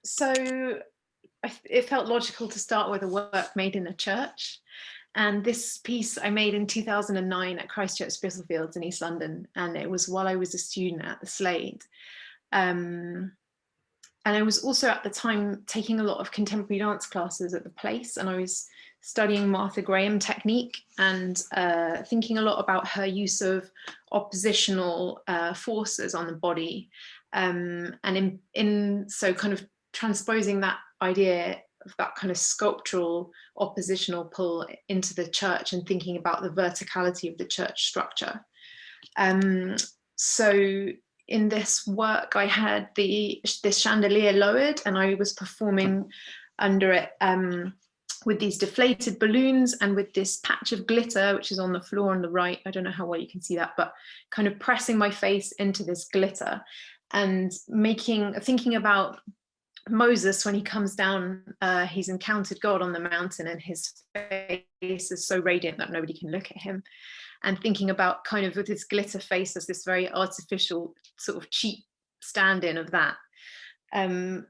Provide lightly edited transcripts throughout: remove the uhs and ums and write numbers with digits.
So it felt logical to start with a work made in a church. And this piece I made in 2009 at Christchurch Spitalfields in East London. And it was while I was a student at the Slade. And I was also at the time taking a lot of contemporary dance classes at the place. And I was studying Martha Graham technique and thinking a lot about her use of oppositional forces on the body. And so kind of transposing that idea of that kind of sculptural oppositional pull into the church and thinking about the verticality of the church structure. So in this work, I had this chandelier lowered and I was performing under it with these deflated balloons and with this patch of glitter, which is on the floor on the right. I don't know how well you can see that, but kind of pressing my face into this glitter and thinking about Moses when he comes down. He's encountered God on the mountain and his face is so radiant that nobody can look at him. And thinking about kind of with his glitter face as this very artificial sort of cheap stand-in of that. And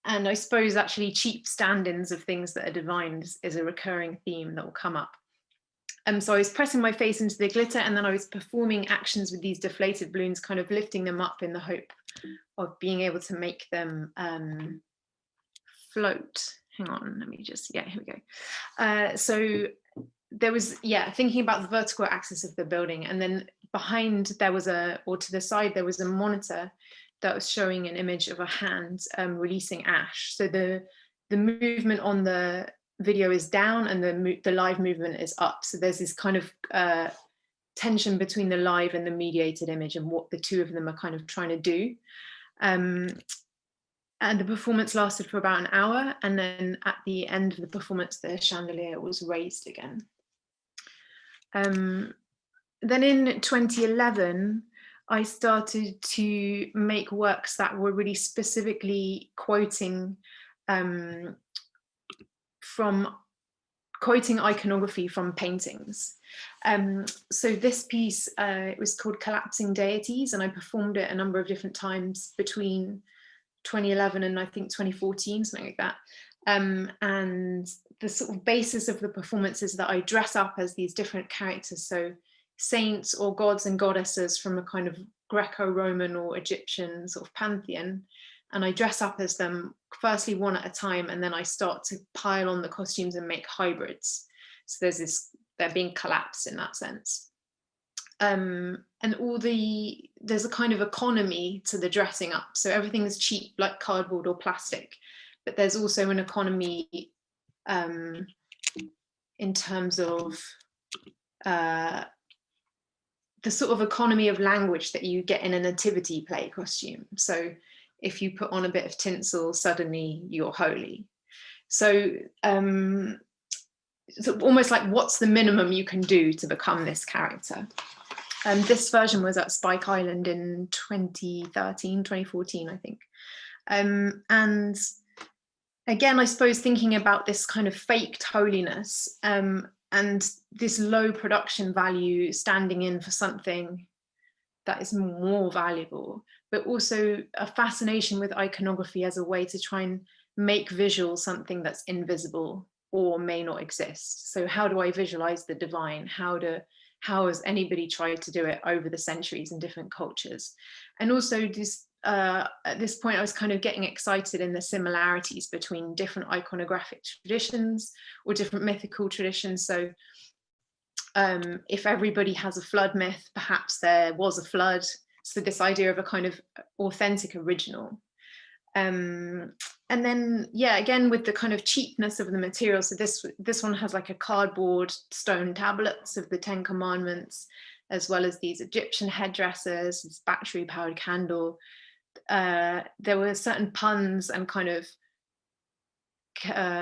I suppose actually cheap stand-ins of things that are divine is a recurring theme that will come up. So I was pressing my face into the glitter and then I was performing actions with these deflated balloons, kind of lifting them up in the hope of being able to make them float. Hang on, let me just, yeah, here we go. So there was, thinking about the vertical axis of the building, and then behind there was to the side, there was a monitor that was showing an image of a hand releasing ash. So the movement on the video is down and the live movement is up. So there's this kind of tension between the live and the mediated image and what the two of them are kind of trying to do. And the performance lasted for about an hour. And then at the end of the performance, the chandelier was raised again. Then in 2011, I started to make works that were really specifically quoting iconography from paintings. So this piece, it was called Collapsing Deities, and I performed it a number of different times between 2011 and I think 2014, something like that. And the sort of basis of the performance is that I dress up as these different characters, so saints or gods and goddesses from a kind of Greco-Roman or Egyptian sort of pantheon. And I dress up as them, firstly one at a time, and then I start to pile on the costumes and make hybrids. So they're being collapsed in that sense. And there's a kind of economy to the dressing up. So everything is cheap, like cardboard or plastic, but there's also an economy in terms of the sort of economy of language that you get in a nativity play costume. So if you put on a bit of tinsel, suddenly you're holy. So almost like, what's the minimum you can do to become this character? This version was at Spike Island in 2014, I think. And again, I suppose thinking about this kind of faked holiness and this low production value standing in for something that is more valuable, but also a fascination with iconography as a way to try and make visual something that's invisible or may not exist. So how do I visualize the divine? How has anybody tried to do it over the centuries in different cultures? And also this, at this point, I was kind of getting excited in the similarities between different iconographic traditions or different mythical traditions. So if everybody has a flood myth, perhaps there was a flood. So this idea of a kind of authentic original. And then, again, with the kind of cheapness of the material. So this one has like a cardboard stone tablets of the 10 Commandments, as well as these Egyptian headdresses, this battery powered candle. There were certain puns and kind of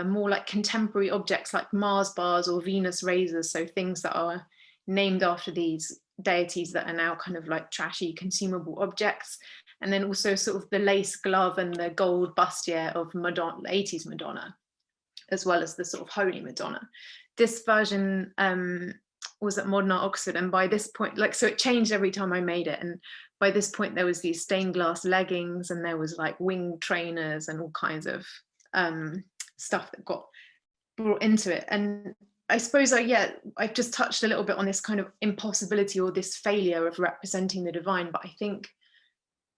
more like contemporary objects like Mars bars or Venus razors. So things that are named after these deities that are now kind of like trashy consumable objects. And then also sort of the lace glove and the gold bustier of Madonna, 80s Madonna, as well as the sort of Holy Madonna. This version was at Modern Art Oxford, and by this point, like, so it changed every time I made it, and by this point there was these stained glass leggings, and there was like wing trainers and all kinds of stuff that got brought into it. And I suppose I've just touched a little bit on this kind of impossibility or this failure of representing the divine, but I think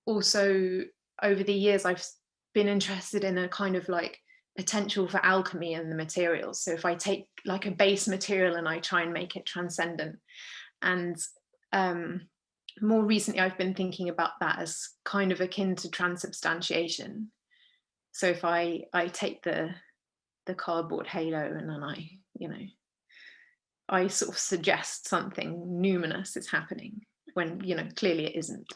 also over the years I've been interested in a kind of like potential for alchemy in the materials. So if I take like a base material and I try and make it transcendent, and more recently I've been thinking about that as kind of akin to transubstantiation. So if I take the cardboard halo and then I sort of suggest something numinous is happening when clearly it isn't.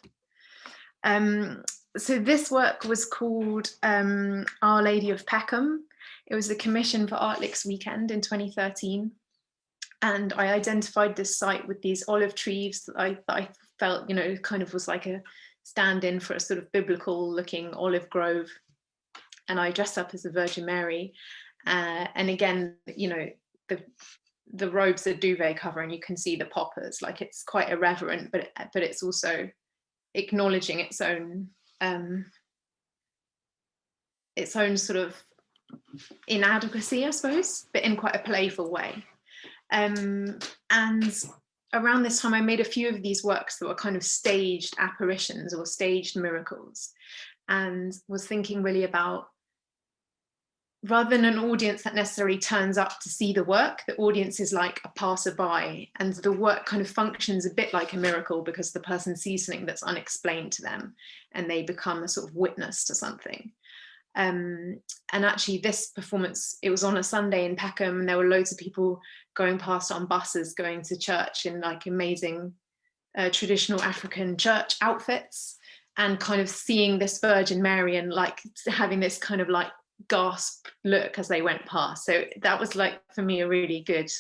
So this work was called Our Lady of Peckham. It was a commission for Artlicks Weekend in 2013. And I identified this site with these olive trees that I felt, kind of was like a stand-in for a sort of biblical looking olive grove. And I dressed up as the Virgin Mary. And again, the robes are duvet cover, and you can see the poppers, like it's quite irreverent, but it's also acknowledging its own sort of inadequacy, I suppose, but in quite a playful way. And around this time, I made a few of these works that were kind of staged apparitions or staged miracles, and was thinking really about, rather than an audience that necessarily turns up to see the work, the audience is like a passerby, and the work kind of functions a bit like a miracle because the person sees something that's unexplained to them and they become a sort of witness to something. And actually this performance, it was on a Sunday in Peckham, and there were loads of people going past on buses going to church in like amazing traditional African church outfits, and kind of seeing this Virgin Mary and like having this kind of like gasp look as they went past. So that was like for me a really good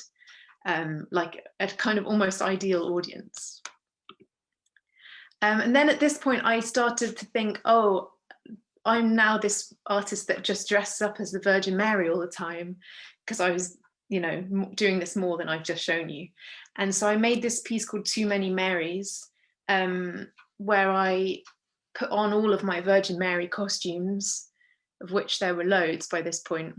like a kind of almost ideal audience. And then at this point I started to think, oh, I'm now this artist that just dresses up as the Virgin Mary all the time, because I was doing this more than I've just shown you. And so I made this piece called Too Many Marys, where I put on all of my Virgin Mary costumes, of which there were loads by this point.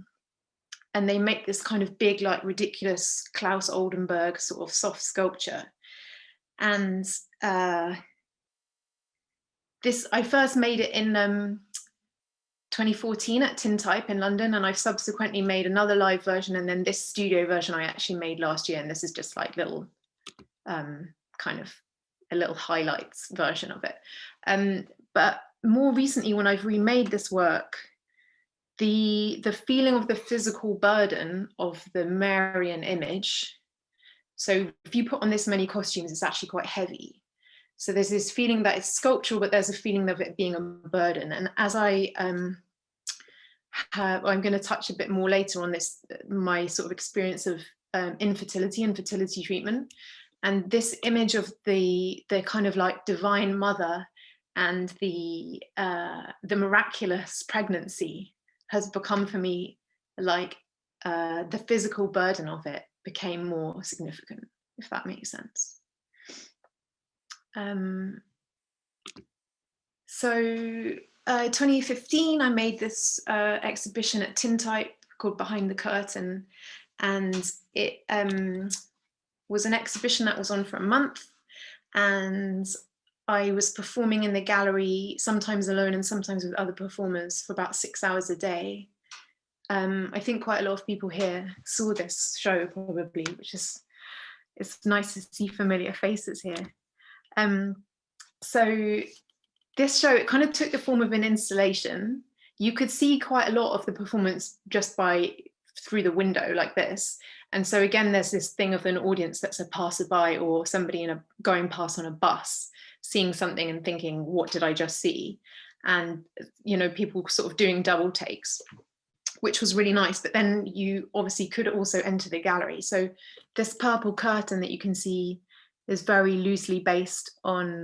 And they make this kind of big, like ridiculous Klaus Oldenburg sort of soft sculpture. And this, I first made it in 2014 at Tintype in London, and I've subsequently made another live version, and then this studio version I actually made last year, and this is just like little kind of a little highlights version of it. But more recently, when I've remade this work, the feeling of the physical burden of the Marian image, so if you put on this many costumes, it's actually quite heavy. So there's this feeling that it's sculptural, but there's a feeling of it being a burden. And as I'm going to touch a bit more later on this, my sort of experience of infertility and fertility treatment, and this image of the kind of like divine mother and the miraculous pregnancy has become for me like the physical burden of it became more significant, if that makes sense. So 2015, I made this exhibition at Tintype called Behind the Curtain, and it was an exhibition that was on for a month, and I was performing in the gallery, sometimes alone and sometimes with other performers, for about 6 hours a day. I think quite a lot of people here saw this show probably, which is, it's nice to see familiar faces here. So this show, it kind of took the form of an installation. You could see quite a lot of the performance just through the window like this. And so again, there's this thing of an audience that's a passerby or somebody going past on a bus, seeing something and thinking, what did I just see? And, people sort of doing double takes, which was really nice. But then you obviously could also enter the gallery. So this purple curtain that you can see is very loosely based on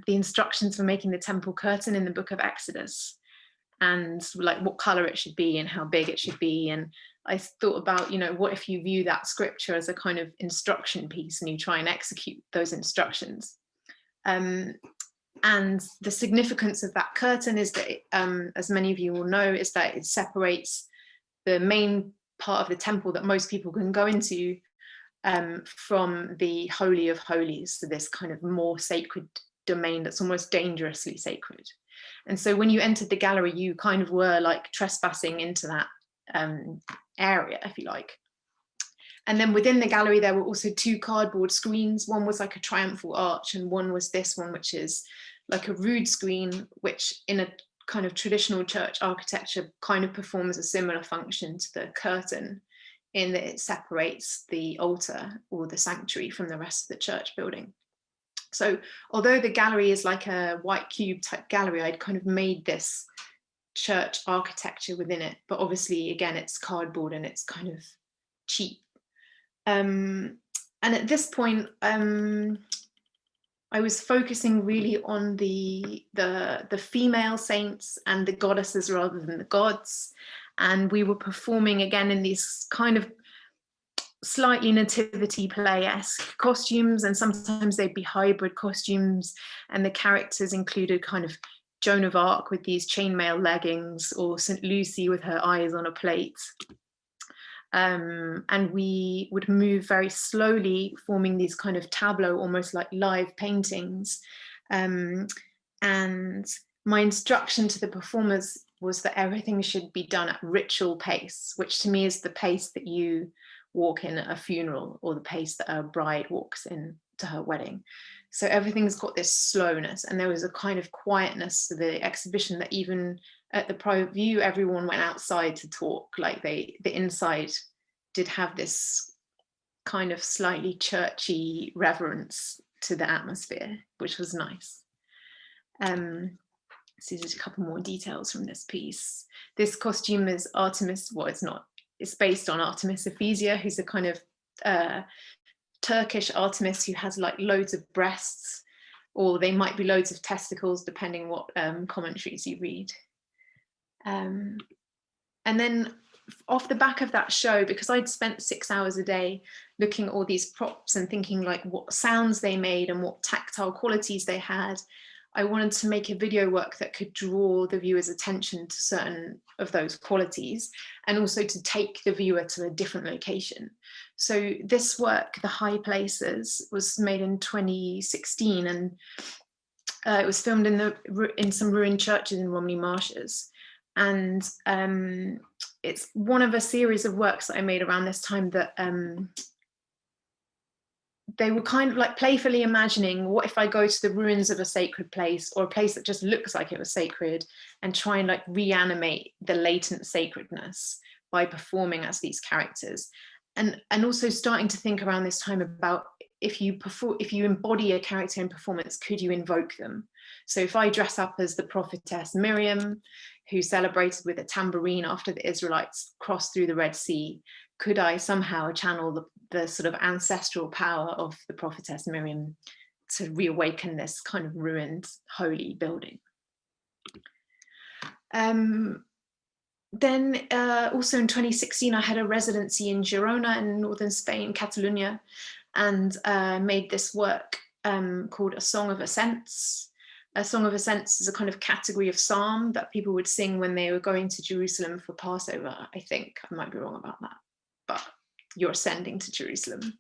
the instructions for making the temple curtain in the book of Exodus, and like what color it should be and how big it should be. And I thought about, you know, what if you view that scripture as a kind of instruction piece and you try and execute those instructions. And the significance of that curtain is that, as many of you will know, is that it separates the main part of the temple that most people can go into from the Holy of Holies, so this kind of more sacred domain that's almost dangerously sacred. And so when you entered the gallery, you kind of were like trespassing into that area, if you like. And then within the gallery, there were also 2 cardboard screens. One was like a triumphal arch, and one was this one, which is like a rood screen, which in a kind of traditional church architecture kind of performs a similar function to the curtain, in that it separates the altar or the sanctuary from the rest of the church building. So although the gallery is like a white cube type gallery, I'd kind of made this church architecture within it, but obviously again it's cardboard and it's kind of cheap. And at this point, I was focusing really on the female saints and the goddesses rather than the gods. And we were performing again in these kind of slightly nativity play-esque costumes, and sometimes they'd be hybrid costumes, and the characters included kind of Joan of Arc with these chainmail leggings, or St. Lucy with her eyes on a plate. And we would move very slowly, forming these kind of tableau, almost like live paintings. And my instruction to the performers was that everything should be done at ritual pace, which to me is the pace that you walk in at a funeral, or the pace that a bride walks in to her wedding. So everything's got this slowness, and there was a kind of quietness to the exhibition that even at the private view, everyone went outside to talk. Like the inside did have this kind of slightly churchy reverence to the atmosphere, which was nice. So there's a couple more details from this piece. This costume is Artemis, well, it's not, it's based on Artemis Ephesia, who's a kind of Turkish Artemis who has like loads of breasts, or they might be loads of testicles, depending what commentaries you read. And then off the back of that show, because I'd spent 6 hours a day looking at all these props and thinking like what sounds they made and what tactile qualities they had, I wanted to make a video work that could draw the viewer's attention to certain of those qualities, and also to take the viewer to a different location. So this work, The High Places, was made in 2016, and it was filmed in some ruined churches in Romney Marshes. And it's one of a series of works that I made around this time that they were kind of like playfully imagining, what if I go to the ruins of a sacred place, or a place that just looks like it was sacred, and try and like reanimate the latent sacredness by performing as these characters. And also starting to think around this time about, if you embody a character in performance, could you invoke them? So if I dress up as the prophetess Miriam, who celebrated with a tambourine after the Israelites crossed through the Red Sea, could I somehow channel the sort of ancestral power of the prophetess Miriam to reawaken this kind of ruined holy building? Then also in 2016, I had a residency in Girona in northern Spain, Catalonia, and made this work called A Song of Ascents. A Song of Ascents is a kind of category of psalm that people would sing when they were going to Jerusalem for Passover. I think I might be wrong about that, but you're ascending to Jerusalem.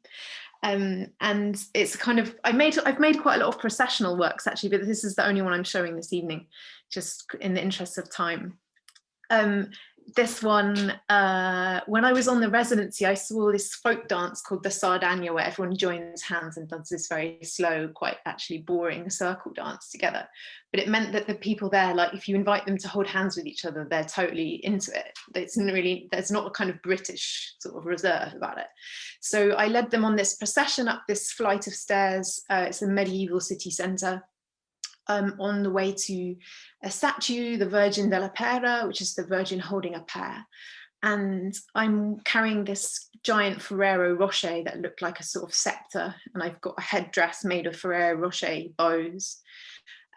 And it's kind of, I've made quite a lot of processional works actually, but this is the only one I'm showing this evening, just in the interest of time. This one, when I was on the residency, I saw this folk dance called the Sardagna, where everyone joins hands and does this very slow, quite actually boring circle dance together. But it meant that the people there, like if you invite them to hold hands with each other, they're totally into it. There's not a kind of British sort of reserve about it. So I led them on this procession up this flight of stairs. It's a medieval city centre. On the way to a statue, the Virgin della Pera, which is the Virgin holding a pear. And I'm carrying this giant Ferrero Rocher that looked like a sort of scepter, and I've got a headdress made of Ferrero Rocher bows.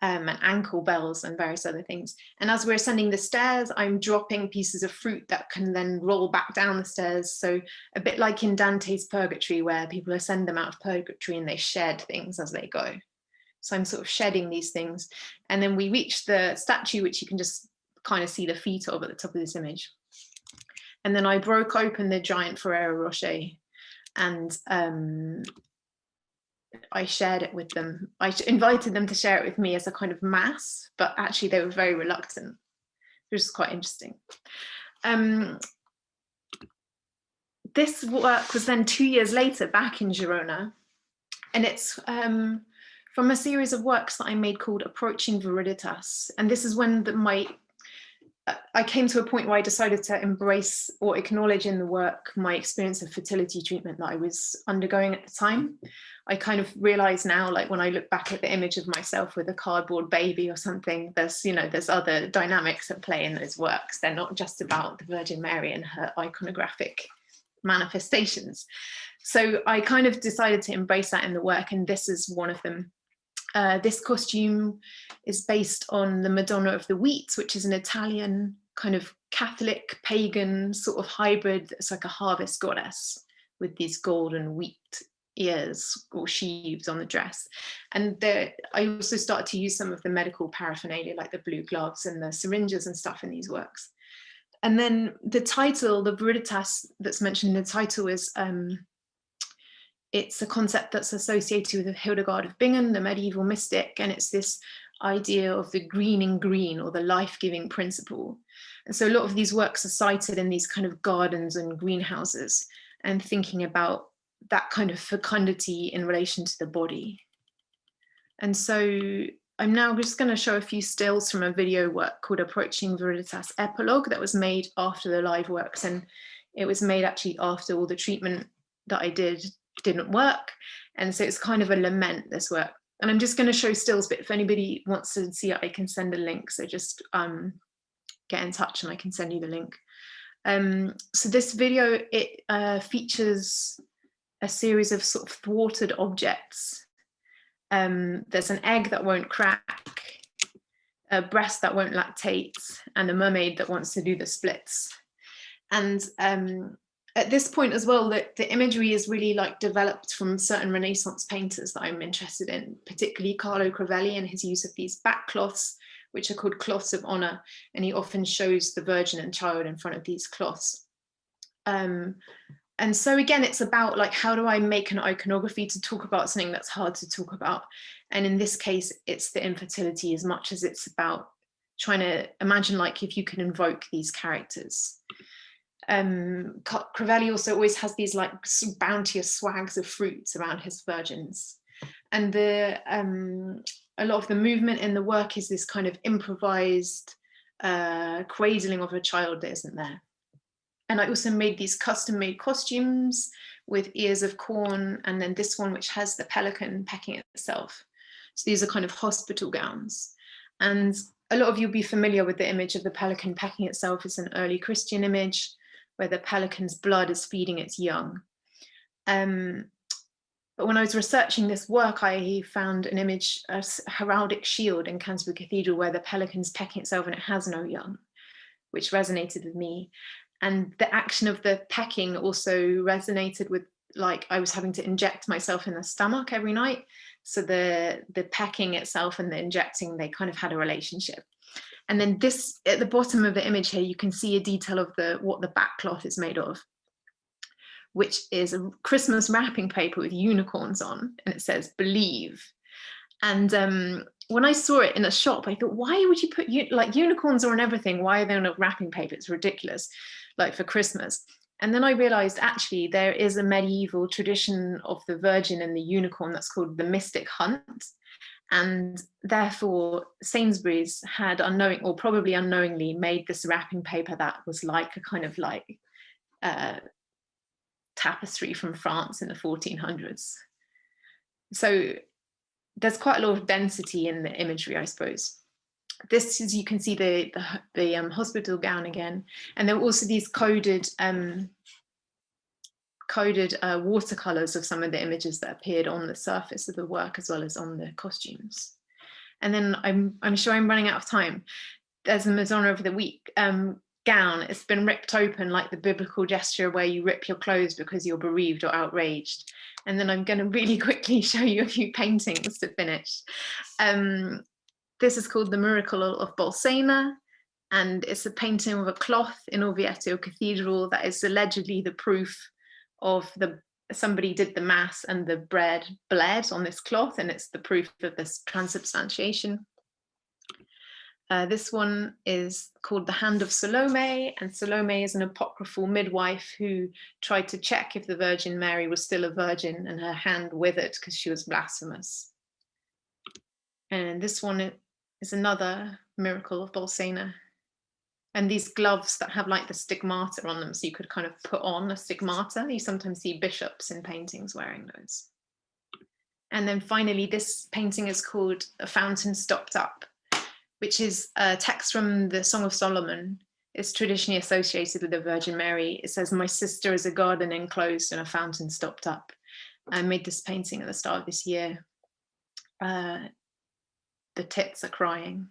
and ankle bells and various other things. And as we're ascending the stairs, I'm dropping pieces of fruit that can then roll back down the stairs. So a bit like in Dante's Purgatory, where people ascend them out of purgatory and they shed things as they go. So I'm sort of shedding these things. And then we reach the statue, which you can just kind of see the feet of at the top of this image. And then I broke open the giant Ferrero Rocher, and I shared it with them. I invited them to share it with me as a kind of mass, but actually they were very reluctant, which is quite interesting. This work was then 2 years later back in Girona, and it's from a series of works that I made called Approaching Veritas. And this is when I came to a point where I decided to embrace or acknowledge in the work my experience of fertility treatment that I was undergoing at the time. I kind of realize now, like when I look back at the image of myself with a cardboard baby or something, there's other dynamics at play in those works. They're not just about the Virgin Mary and her iconographic manifestations. So I kind of decided to embrace that in the work, and this is one of them. This costume is based on the Madonna of the Wheat, which is an Italian kind of Catholic pagan sort of hybrid. It's like a harvest goddess with these golden wheat ears or sheaves on the dress. And I also started to use some of the medical paraphernalia, like the blue gloves and the syringes and stuff in these works. And then the title, the Veritas that's mentioned in the title, is it's a concept that's associated with Hildegard of Bingen, the medieval mystic, and it's this idea of the green in green, or the life-giving principle. And so a lot of these works are cited in these kind of gardens and greenhouses, and thinking about that kind of fecundity in relation to the body. And so I'm now just going to show a few stills from a video work called Approaching Veritas Epilogue that was made after the live works, and it was made actually after all the treatment that I didn't work. And so it's kind of a lament, this work. And I'm just going to show stills, but if anybody wants to see it, I can send a link. So just get in touch and I can send you the link. So this video, it features a series of sort of thwarted objects. There's an egg that won't crack, a breast that won't lactate, and a mermaid that wants to do the splits. And at this point as well, the imagery is really like developed from certain Renaissance painters that I'm interested in, particularly Carlo Crivelli and his use of these back cloths, which are called cloths of honor. And he often shows the Virgin and Child in front of these cloths. And so again, it's about like, how do I make an iconography to talk about something that's hard to talk about? And in this case, it's the infertility as much as it's about trying to imagine like if you can invoke these characters. Crivelli also always has these like bounteous swags of fruits around his virgins. And a lot of the movement in the work is this kind of improvised cradling of a child that isn't there. And I also made these custom-made costumes with ears of corn, and then this one which has the pelican pecking itself. So these are kind of hospital gowns. And a lot of you will be familiar with the image of the pelican pecking itself. It's an early Christian image where the pelican's blood is feeding its young. But when I was researching this work, I found an image, a heraldic shield in Canterbury Cathedral where the pelican's pecking itself and it has no young, which resonated with me. And the action of the pecking also resonated with, like, I was having to inject myself in the stomach every night. So the pecking itself and the injecting, they kind of had a relationship. And then this, at the bottom of the image here, you can see a detail of what the back cloth is made of, which is a Christmas wrapping paper with unicorns on, and it says "Believe." And when I saw it in a shop, I thought, why would you put like unicorns on everything? Why are they on a wrapping paper? It's ridiculous, like for Christmas. And then I realized actually there is a medieval tradition of the Virgin and the unicorn that's called the mystic hunt. And therefore Sainsbury's had probably unknowingly made this wrapping paper that was like a kind of like tapestry from France in the 1400s. So there's quite a lot of density in the imagery, I suppose. This is, you can see the hospital gown again, and there were also these coded watercolors of some of the images that appeared on the surface of the work as well as on the costumes. And then I'm sure I'm running out of time. There's a Madonna of the Week gown. It's been ripped open, like the biblical gesture where you rip your clothes because you're bereaved or outraged. And then I'm going to really quickly show you a few paintings to finish. This is called the Miracle of Bolsena, and it's a painting of a cloth in Orvieto Cathedral that is allegedly the proof of somebody did the mass and the bread bled on this cloth, and it's the proof of this transubstantiation. This one is called the Hand of Salome, and Salome is an apocryphal midwife who tried to check if the Virgin Mary was still a virgin, and her hand withered because she was blasphemous. And this one is another Miracle of Bolsena. And these gloves that have like the stigmata on them, so you could kind of put on a stigmata. You sometimes see bishops in paintings wearing those. And then finally, this painting is called A Fountain Stopped Up, which is a text from the Song of Solomon. It's traditionally associated with the Virgin Mary. It says, "My sister is a garden enclosed and a fountain stopped up." I made this painting at the start of this year. The tits are crying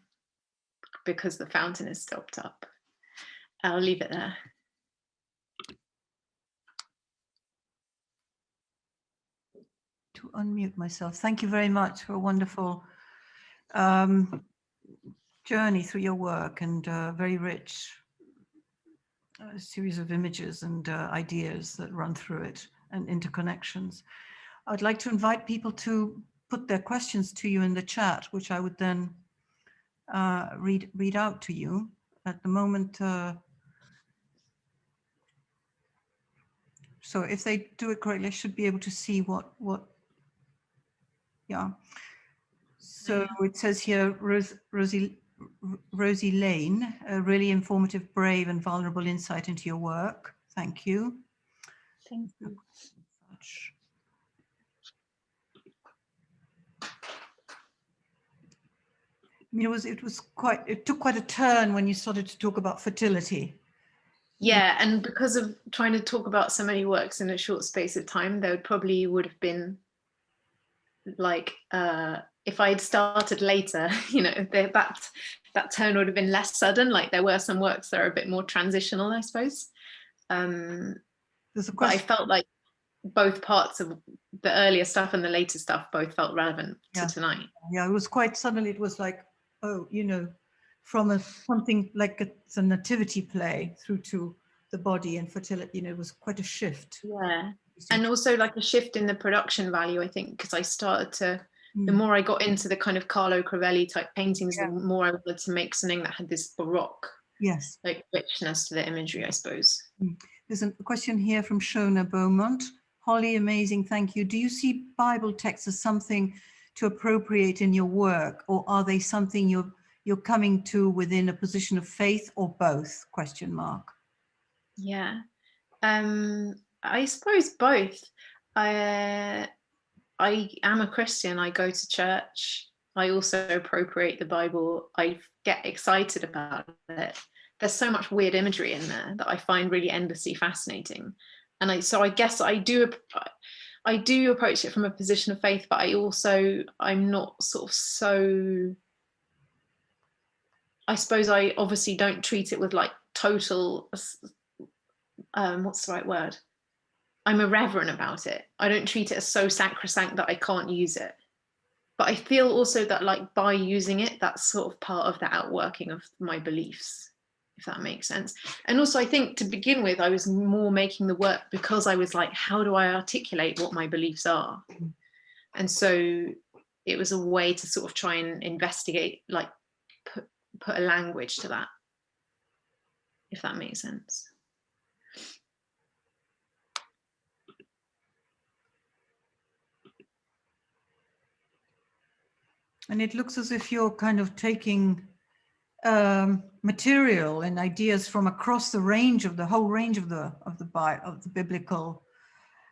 because the fountain is stopped up. I'll leave it there. To unmute myself. Thank you very much for a wonderful journey through your work, and very rich series of images and ideas that run through it and interconnections. I'd like to invite people to put their questions to you in the chat, which I would then read out to you. At the moment, so if they do it correctly, I should be able to see what, yeah. So it says here, Rosie Lane, a really informative, brave and vulnerable insight into your work. Thank you. Thank you. I mean, it took quite a turn when you started to talk about fertility. Yeah, and because of trying to talk about so many works in a short space of time, there probably would have been like, if I had started later, you know, that turn would have been less sudden. Like there were some works that are a bit more transitional, I suppose. But I felt like both parts of the earlier stuff and the later stuff both felt relevant to tonight. Yeah, it was quite suddenly, it was like, oh, you know, from something like it's a nativity play through to the body and fertility, you know, it was quite a shift. Yeah, and also like a shift in the production value, I think, because I started to, the more I got into the kind of Carlo Crivelli type paintings, the more I wanted to make something that had this Baroque, like richness to the imagery, I suppose. There's a question here from Shona Beaumont. Holly, amazing, thank you. Do you see Bible texts as something to appropriate in your work, or are they something you're coming to within a position of faith, or both? Question mark. Yeah, I suppose both. I am a Christian. I go to church. I also appropriate the Bible. I get excited about it. There's so much weird imagery in there that I find really endlessly fascinating. And so I guess I do approach it from a position of faith, but I'm not sort of so, I suppose I obviously don't treat it with like total, what's the right word? I'm irreverent about it. I don't treat it as so sacrosanct that I can't use it. But I feel also that like by using it, that's sort of part of the outworking of my beliefs, if that makes sense. And also I think to begin with, I was more making the work because I was like, how do I articulate what my beliefs are? And so it was a way to sort of try and investigate, like put a language to that, if that makes sense. And it looks as if you're kind of taking material and ideas from across the whole range of the biblical.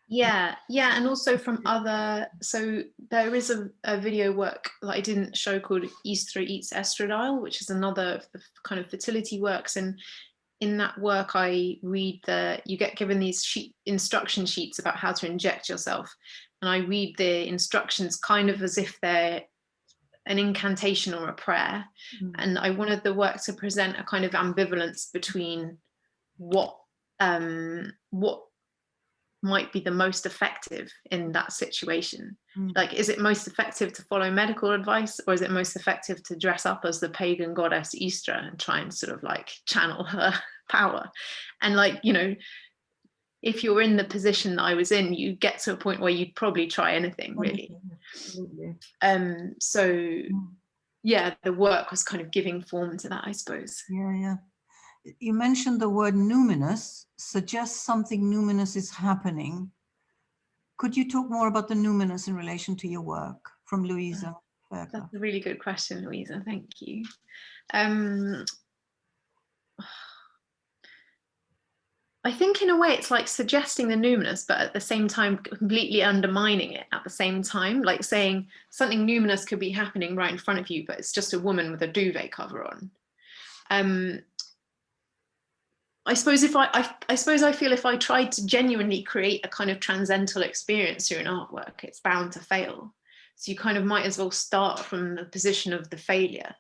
Yeah, and also from other. So there is a video work that I didn't show called Easter Eats Estradiol, which is another of the kind of fertility works. And in that work, I read you get given these instruction sheets about how to inject yourself, and I read the instructions kind of as if they're an incantation or a prayer. And I wanted the work to present a kind of ambivalence between what might be the most effective in that situation. Like, is it most effective to follow medical advice, or is it most effective to dress up as the pagan goddess Easter and try and sort of like channel her power? And like, you know, if you're in the position that I was in, you get to a point where you'd probably try anything, really. So yeah, the work was kind of giving form to that, I suppose. Yeah. You mentioned the word numinous, suggests something numinous is happening. Could you talk more about the numinous in relation to your work? From Louisa Faircloth. That's a really good question, Louisa. Thank you. I think in a way it's like suggesting the numinous, but at the same time completely undermining it at the same time, like saying something numinous could be happening right in front of you, but it's just a woman with a duvet cover on. I suppose I feel if I tried to genuinely create a kind of transcendental experience through an artwork, it's bound to fail. So you kind of might as well start from the position of the failure.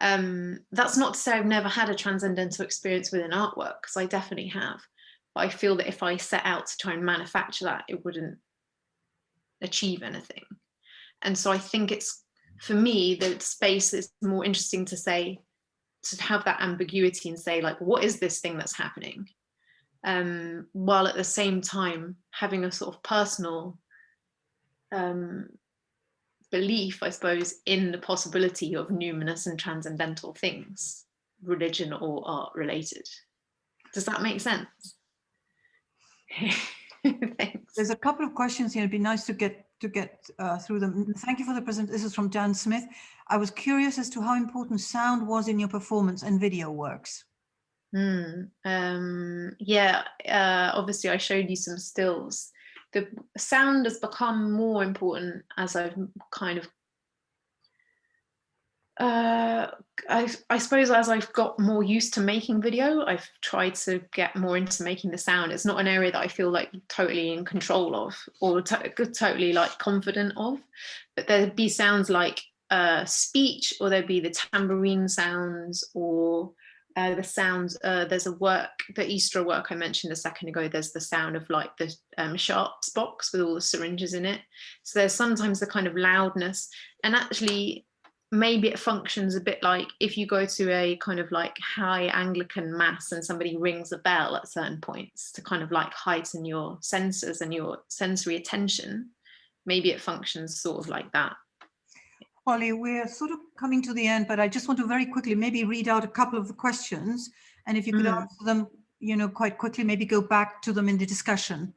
That's not to say I've never had a transcendental experience with an artwork, because I definitely have. But I feel that if I set out to try and manufacture that, it wouldn't achieve anything. And so I think it's, for me, the space is more interesting to say, to have that ambiguity and say, like, what is this thing that's happening? While at the same time having a sort of personal belief, I suppose, in the possibility of numinous and transcendental things, religion or art related. Does that make sense? Thanks. There's a couple of questions here. It'd be nice to get through them. Thank you for the present. This is from Dan Smith. I was curious as to how important sound was in your performance and video works. Obviously I showed you some stills. The sound has become more important as I've kind of I suppose as I've got more used to making video, I've tried to get more into making the sound. It's not an area that I feel like totally in control of or totally like confident of, but there'd be sounds like speech, or there'd be the tambourine sounds, or the sounds, there's a work, the Easter work I mentioned a second ago, there's the sound of like the sharps box with all the syringes in it. So there's sometimes the kind of loudness, and actually maybe it functions a bit like if you go to a kind of like high Anglican mass and somebody rings a bell at certain points to kind of like heighten your senses and your sensory attention. Maybe it functions sort of like that. Holly, we're sort of coming to the end, but I just want to very quickly maybe read out a couple of the questions, and if you could answer them, you know, quite quickly, maybe go back to them in the discussion.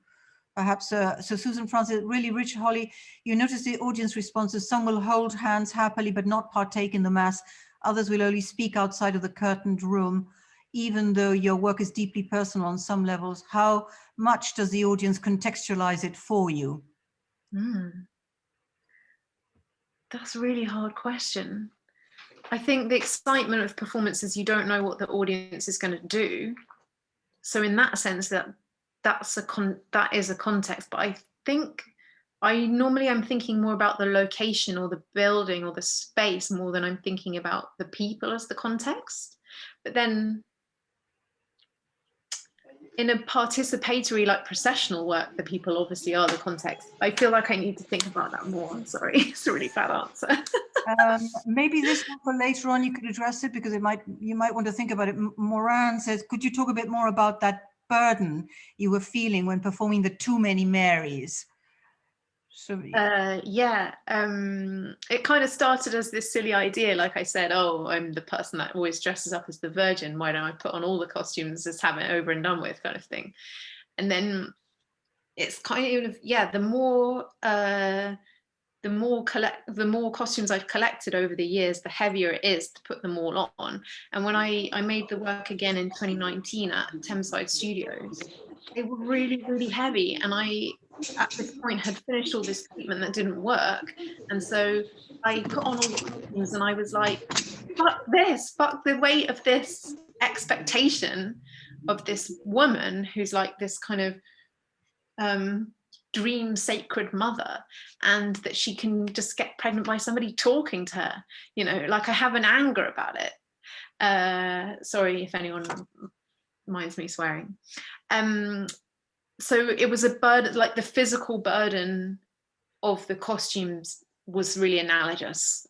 Perhaps, so Susan Francis, really rich, Holly, you notice the audience responses. Some will hold hands happily, but not partake in the mass. Others will only speak outside of the curtained room, even though your work is deeply personal on some levels. How much does the audience contextualize it for you? That's a really hard question. I think the excitement of performances, you don't know what the audience is going to do. So in that sense, that is a context. But I think I'm thinking more about the location or the building or the space more than I'm thinking about the people as the context. But then in a participatory, like processional work, the people obviously are the context. I feel like I need to think about that more. I'm sorry, it's a really bad answer. Maybe this one for later on you could address it, because you might want to think about it. Moran says, could you talk a bit more about that burden you were feeling when performing the Too Many Marys? So it kind of started as this silly idea, like I said, oh, I'm the person that always dresses up as the Virgin, why don't I put on all the costumes, just have it over and done with, kind of thing. And then it's kind of, the more costumes I've collected over the years, the heavier it is to put them all on. And when I made the work again in 2019 at Thameside Studios, they were really, really heavy. And I, at this point, had finished all this treatment that didn't work. And so I put on all the costumes and I was like, fuck this, fuck the weight of this expectation of this woman who's like this kind of dream sacred mother, and that she can just get pregnant by somebody talking to her, you know, like I have an anger about it. Sorry if anyone minds me swearing. So it was a burden, like the physical burden of the costumes was really analogous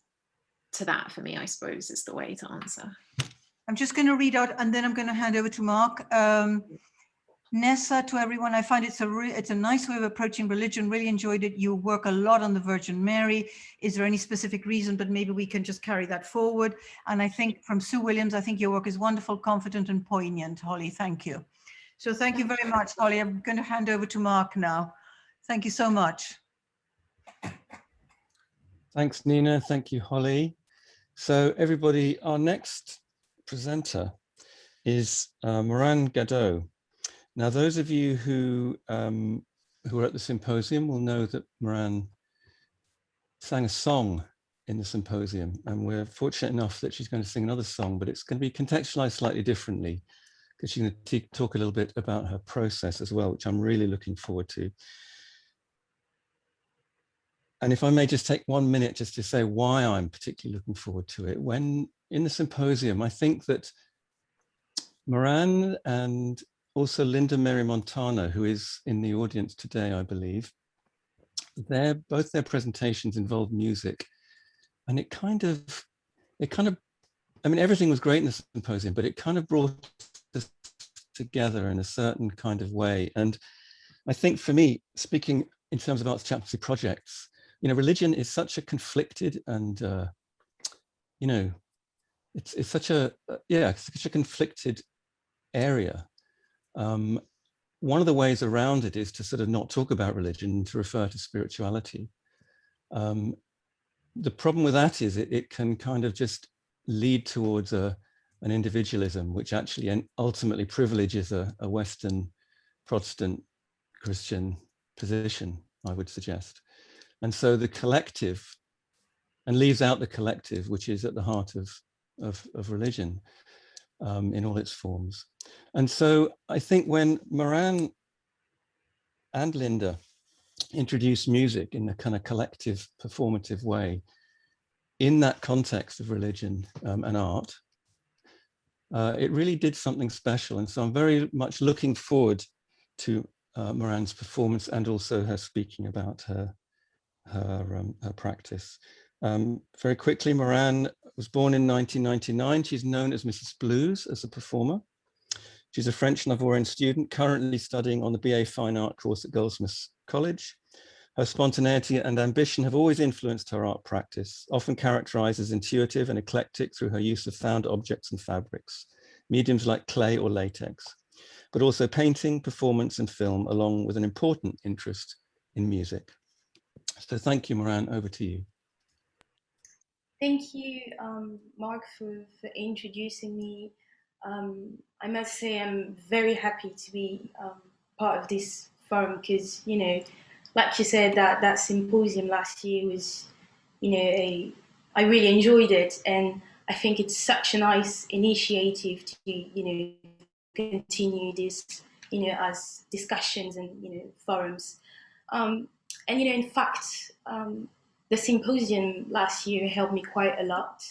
to that for me, I suppose, is the way to answer. I'm just going to read out, and then I'm going to hand over to Mark. Nessa, to everyone, I find it's a nice way of approaching religion. Really enjoyed it. You work a lot on the Virgin Mary. Is there any specific reason? But maybe we can just carry that forward. And I think from Sue Williams, I think your work is wonderful, confident, and poignant, Holly. Thank you. So thank you very much, Holly. I'm going to hand over to Mark now. Thank you so much. Thanks, Nina. Thank you, Holly. So everybody, our next presenter is Miran Gadot. Now, those of you who were at the symposium will know that Miran sang a song in the symposium, and we're fortunate enough that she's going to sing another song, but it's going to be contextualized slightly differently because she's going to talk a little bit about her process as well, which I'm really looking forward to. And if I may just take 1 minute just to say why I'm particularly looking forward to it. When in the symposium, I think that Miran and also Linda Mary Montana, who is in the audience today, I believe, both their presentations involved music. And it kind of, I mean, everything was great in the symposium, but it kind of brought us together in a certain kind of way. And I think for me, speaking in terms of arts chaplaincy projects, you know, religion is such a conflicted and, you know, it's such a, such a conflicted area. One of the ways around it is to sort of not talk about religion and to refer to spirituality. The problem with that is it can kind of just lead towards an individualism, which actually ultimately privileges a Western Protestant Christian position, I would suggest. And so the collective, and leaves out the collective, which is at the heart of religion in all its forms. And so I think when Miran and Linda introduced music in a kind of collective performative way in that context of religion and art, it really did something special. And so I'm very much looking forward to Miran's performance and also her speaking about her practice. Very quickly, Miran was born in 1999. She's known as Mrs. Blues as a performer. She's a French Navorian student currently studying on the BA Fine Art course at Goldsmiths College. Her spontaneity and ambition have always influenced her art practice, often characterized as intuitive and eclectic through her use of found objects and fabrics, mediums like clay or latex, but also painting, performance, and film, along with an important interest in music. So thank you, Miran, over to you. Thank you, Mark, for introducing me. I must say I'm very happy to be part of this forum because, you know, like you said, that symposium last year was, you know, I really enjoyed it. And I think it's such a nice initiative to, you know, continue this, you know, as discussions and, you know, forums. And, you know, in fact, the symposium last year helped me quite a lot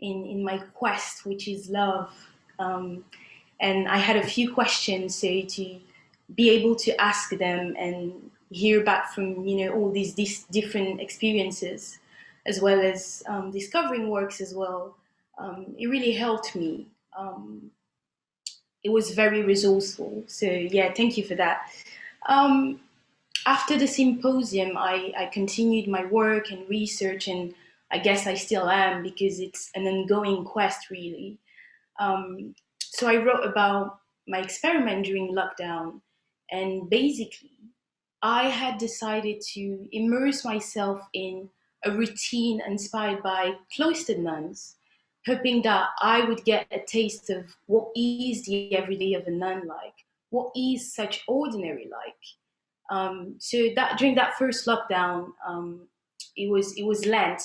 in my quest, which is love. And I had a few questions, so to be able to ask them and hear back from, you know, all these different experiences, as well as discovering works as well, it really helped me. It was very resourceful. So yeah, thank you for that. After the symposium, I continued my work and research, and I guess I still am because it's an ongoing quest, really. So I wrote about my experiment during lockdown, and basically, I had decided to immerse myself in a routine inspired by cloistered nuns, hoping that I would get a taste of what is the everyday of a nun like, what is such ordinary like. So that during that first lockdown, it was Lent.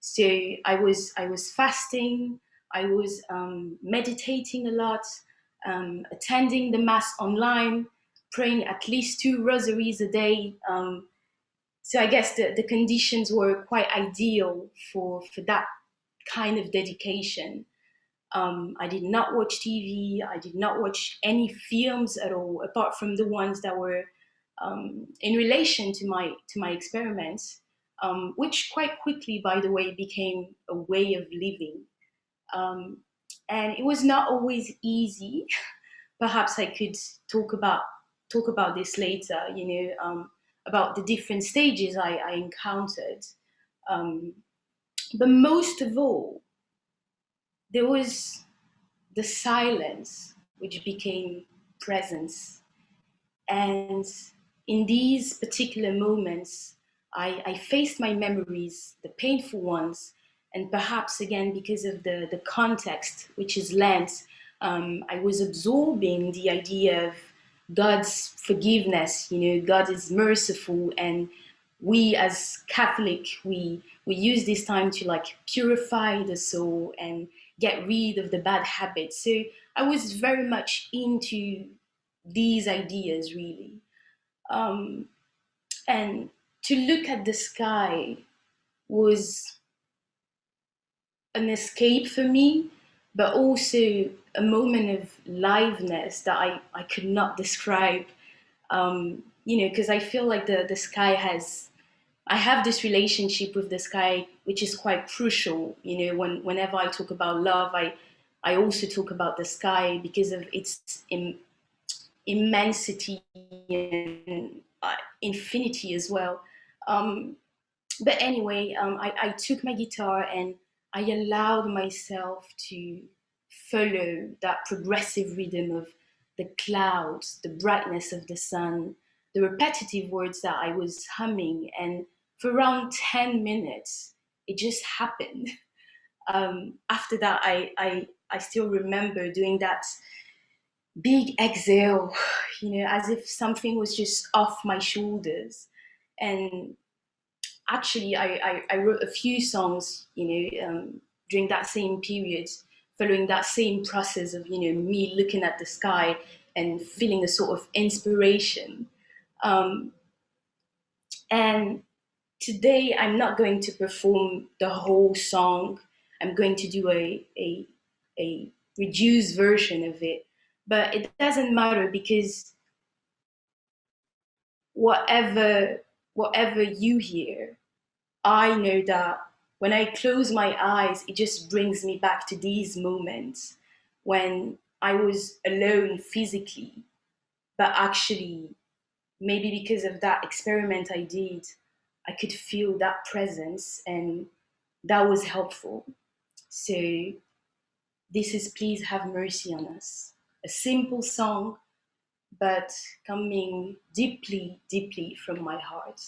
So I was fasting, I was meditating a lot, attending the mass online, praying at least 2 rosaries a day. So I guess the conditions were quite ideal for that kind of dedication. I did not watch TV. I did not watch any films at all, apart from the ones that were in relation to my experiments, which quite quickly, by the way, became a way of living. And it was not always easy. Perhaps I could talk about this later. About the different stages I encountered. But most of all, there was the silence, which became presence. And in these particular moments, I faced my memories, the painful ones, and perhaps again, because of the context, which is Lent, I was absorbing the idea of God's forgiveness. God is merciful, and we as Catholic, we use this time to like purify the soul and get rid of the bad habits. So I was very much into these ideas, really. And to look at the sky was an escape for me, but also a moment of liveness that I could not describe. Because I feel like the sky I have this relationship with the sky, which is quite crucial. Whenever I talk about love, I also talk about the sky because of its immensity and infinity as well. But anyway, I took my guitar and I allowed myself to follow that progressive rhythm of the clouds, the brightness of the sun, the repetitive words that I was humming. And for around 10 minutes, it just happened. After that, I still remember doing that big exhale, as if something was just off my shoulders. And actually, I wrote a few songs, during that same period, following that same process of, me looking at the sky and feeling a sort of inspiration. And today, I'm not going to perform the whole song. I'm going to do a reduced version of it. But it doesn't matter, because whatever you hear, I know that when I close my eyes, it just brings me back to these moments when I was alone physically, but actually, maybe because of that experiment I did, I could feel that presence, and that was helpful. So this is Please Have Mercy on Us, a simple song, but coming deeply, deeply from my heart.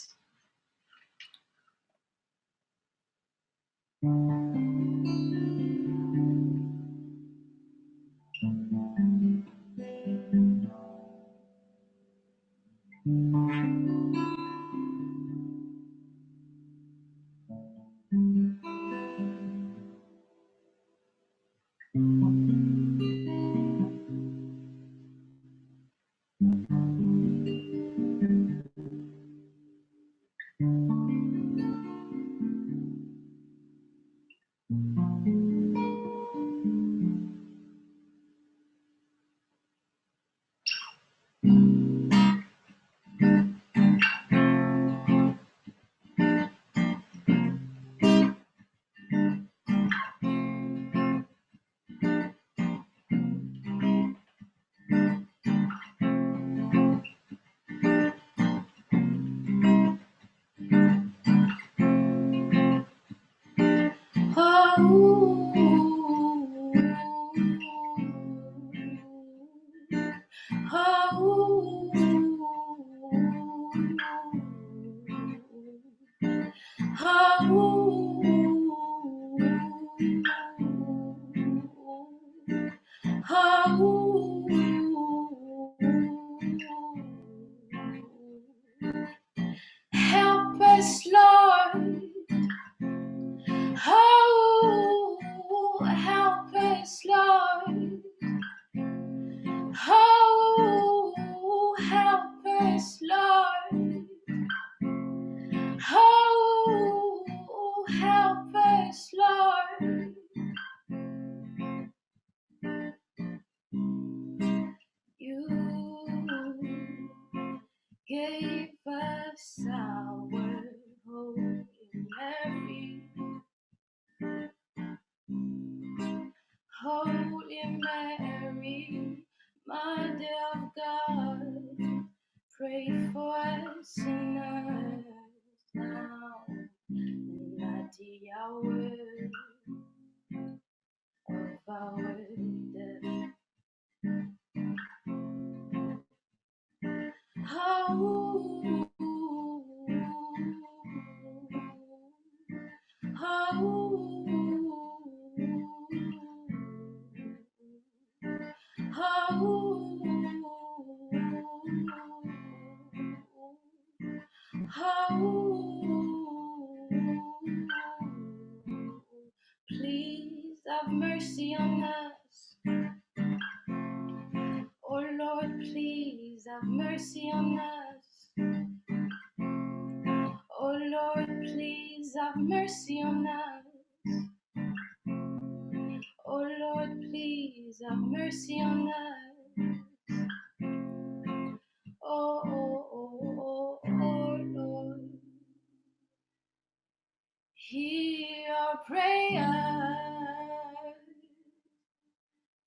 Help us, Lord. Oh, help us, Lord. Oh, help Oh, please have mercy on us. Oh Lord, please have mercy on us. Oh Lord, please have mercy on us. Oh Lord, please have mercy on us. Oh, oh, oh, oh, oh Lord, hear our prayer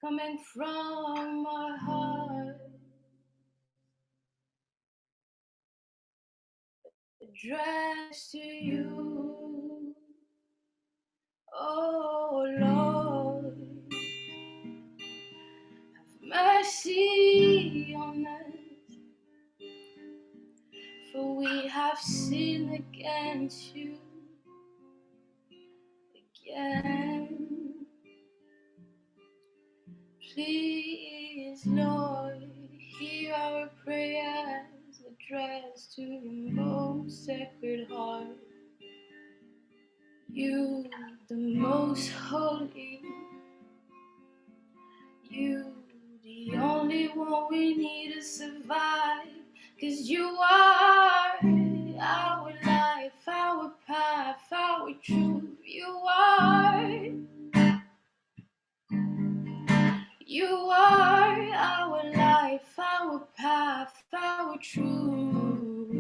coming from our heart, addressed to you. Oh Lord, have mercy on us, for we have sinned against you again. Please, Lord, hear our prayers addressed to your most sacred heart. You, the most holy, you, the only one we need to survive. 'Cause you are our life, our path, our truth. You are our life, our path, our truth.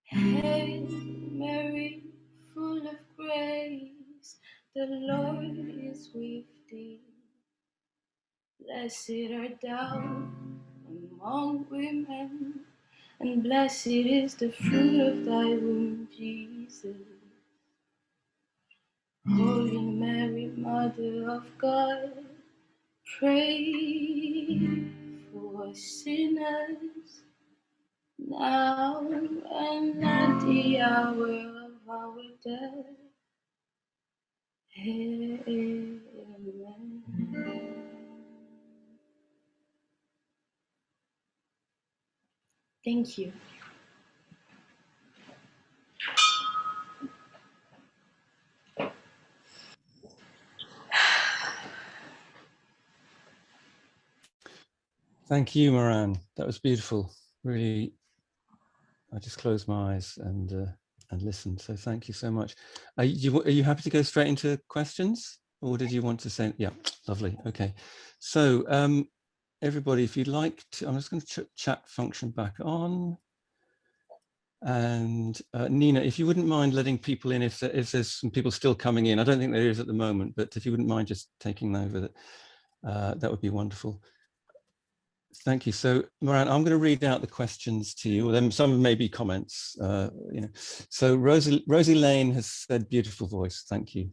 Hail Mary, full of grace, the Lord is with thee. Blessed art thou among women, and blessed is the fruit of thy womb, Jesus. Holy Mary, Mother of God, pray for us sinners, now and at the hour of our death. Amen. Thank you. Thank you, Miran. That was beautiful. Really, I just closed my eyes and listened. So thank you so much. Are you happy to go straight into questions, or did you want to say? Yeah, lovely. Okay. So everybody, if you'd like to, I'm just going to chat function back on. And Nina, if you wouldn't mind letting people in, if there's some people still coming in, I don't think there is at the moment, but if you wouldn't mind just taking over, that would be wonderful. Thank you. So, Miran, I'm going to read out the questions to you. Then some may be comments. You know. So, Rosie Lane has said, "Beautiful voice." Thank you.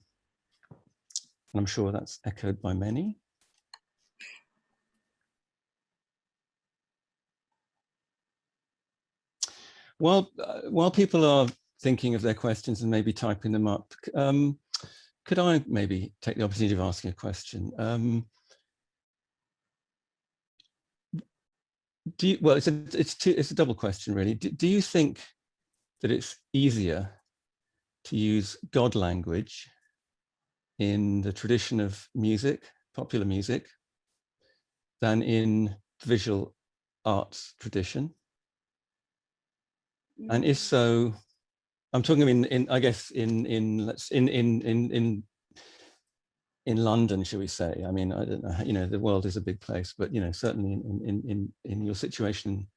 And I'm sure that's echoed by many. While people are thinking of their questions and maybe typing them up, could I maybe take the opportunity of asking a question? Well, it's a double question, really. Do you think that it's easier to use God language in the tradition of music, popular music, than in visual arts tradition? And if so, I'm talking I guess in London, shall we say? I mean, I don't know. You know, the world is a big place, but you know, certainly in your situation,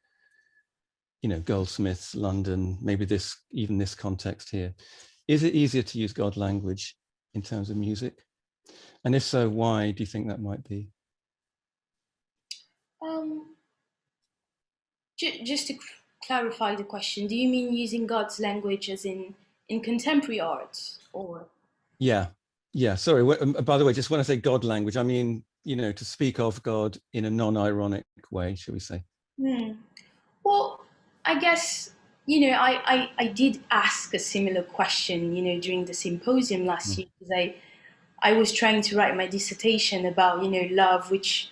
you know, Goldsmiths, London, maybe even this context here, is it easier to use God language in terms of music? And if so, why do you think that might be? Just to clarify the question, do you mean using God's language as in contemporary art, or? Yeah. Sorry. By the way, just when I say God language, I mean, you know, to speak of God in a non-ironic way, shall we say? Well, I guess, you know, I did ask a similar question, you know, during the symposium last year, because I was trying to write my dissertation about, you know, love, which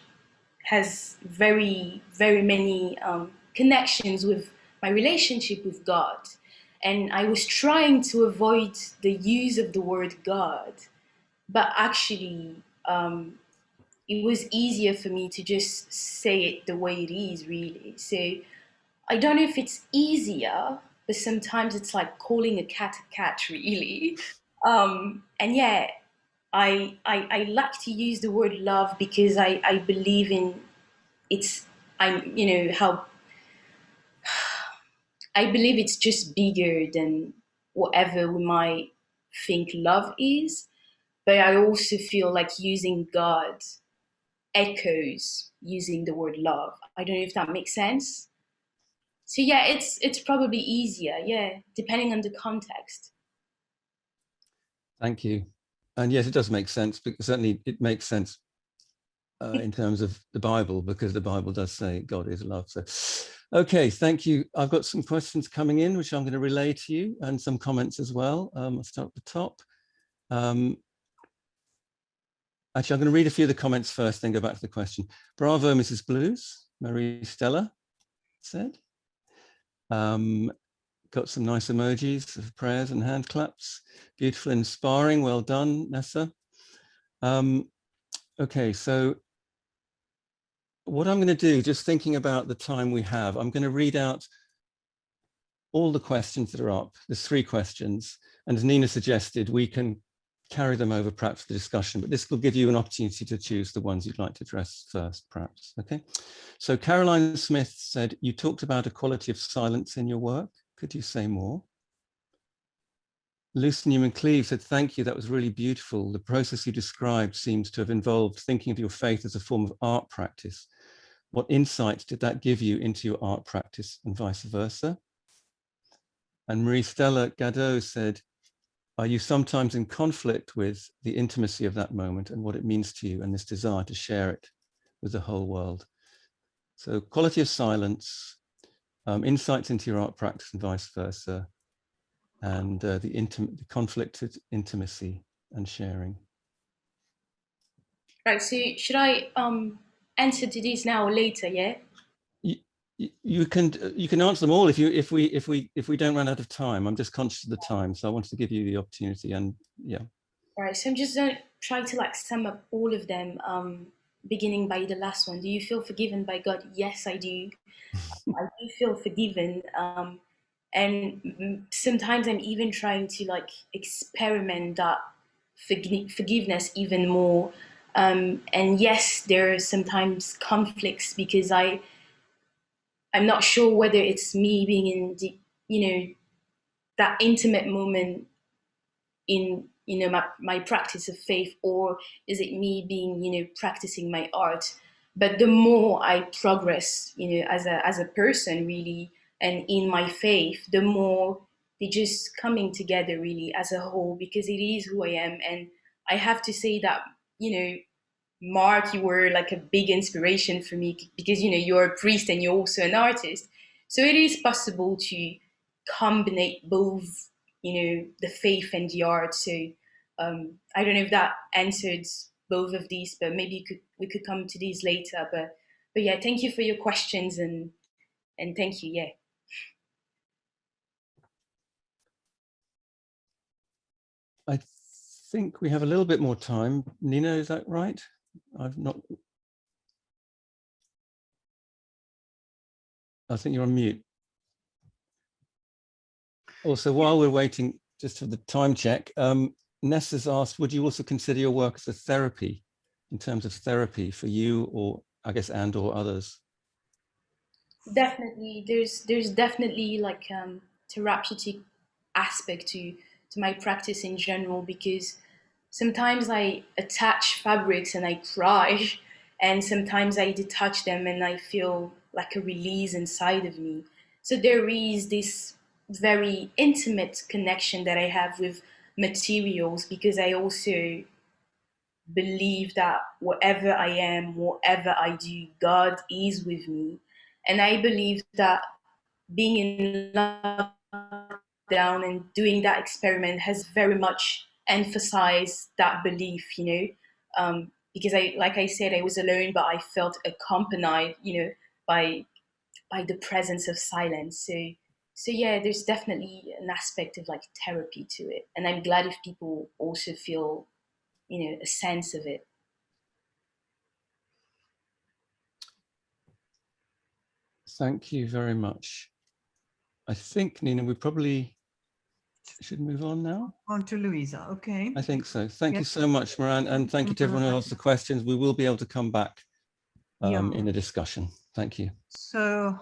has very, very many connections with my relationship with God. And I was trying to avoid the use of the word God, but actually, it was easier for me to just say it the way it is, really. So I don't know if it's easier, but sometimes it's like calling a cat, really. And yeah, I like to use the word love because I believe in it's, how I believe it's just bigger than whatever we might think love is. But I also feel like using God echoes using the word love. I don't know if that makes sense. So yeah, it's probably easier, yeah, depending on the context. Thank you. And yes, it does make sense, because certainly it makes sense in terms of the Bible, because the Bible does say God is love. So, okay, thank you. I've got some questions coming in, which I'm going to relay to you, and some comments as well. I'll start at the top. Actually, I'm going to read a few of the comments first, then go back to the question. Bravo, Mrs. Blues, Marie Stella said. Got some nice emojis of prayers and hand claps. Beautiful, inspiring. Well done, Nessa. Okay, so what I'm going to do, just thinking about the time we have, I'm going to read out all the questions that are up. There's 3 questions. And as Nina suggested, we can carry them over perhaps to the discussion, but this will give you an opportunity to choose the ones you'd like to address first, perhaps. Okay. So Caroline Smith said, you talked about a quality of silence in your work. Could you say more? Lucy Newman Cleave said, thank you, that was really beautiful. The process you described seems to have involved thinking of your faith as a form of art practice. What insights did that give you into your art practice, and vice versa? And Marie Stella Gadot said, are you sometimes in conflict with the intimacy of that moment and what it means to you, and this desire to share it with the whole world? So quality of silence, insights into your art practice and vice versa, and the conflicted intimacy and sharing. Right, so should I answer to this now or later, yeah? You can answer them all if we don't run out of time. I'm just conscious of the time, so I wanted to give you the opportunity. And yeah. All right, so I'm just going to try to like sum up all of them, beginning by the last one. Do you feel forgiven by God? Yes, I do. I do feel forgiven. And sometimes I'm even trying to like experiment that forgiveness even more. And yes, there are sometimes conflicts because I'm not sure whether it's me being in the, that intimate moment in, my practice of faith, or is it me being, practicing my art? But the more I progress, as a person really, and in my faith, the more they just coming together really as a whole, because it is who I am. And I have to say that, Mark, you were like a big inspiration for me because you're a priest and you're also an artist. So it is possible to combine both, the faith and the art. So I don't know if that answered both of these, but maybe we could come to these later. But yeah, thank you for your questions and thank you. Yeah. I think we have a little bit more time. Nina, is that right? I've not. I think you're on mute. Also, while we're waiting, just for the time check, Nessa's asked, would you also consider your work as a therapy, in terms of therapy for you, or I guess, and or others? Definitely, there's definitely like therapeutic aspect to my practice in general, because sometimes I attach fabrics and I cry, and sometimes I detach them and I feel like a release inside of me. So there is this very intimate connection that I have with materials, because I also believe that whatever I am, whatever I do, God is with me. And I believe that being in lockdown and doing that experiment has very much emphasized that belief, because like I said, I was alone, but I felt accompanied, by the presence of silence. So yeah, there's definitely an aspect of like therapy to it, and I'm glad if people also feel, a sense of it. Thank you very much. I think, Nina, we probably should move on now. On to Louisa, okay. I think so. Thank you so much, Miran, and thank you to everyone who asked the questions. We will be able to come back in the discussion. Thank you. So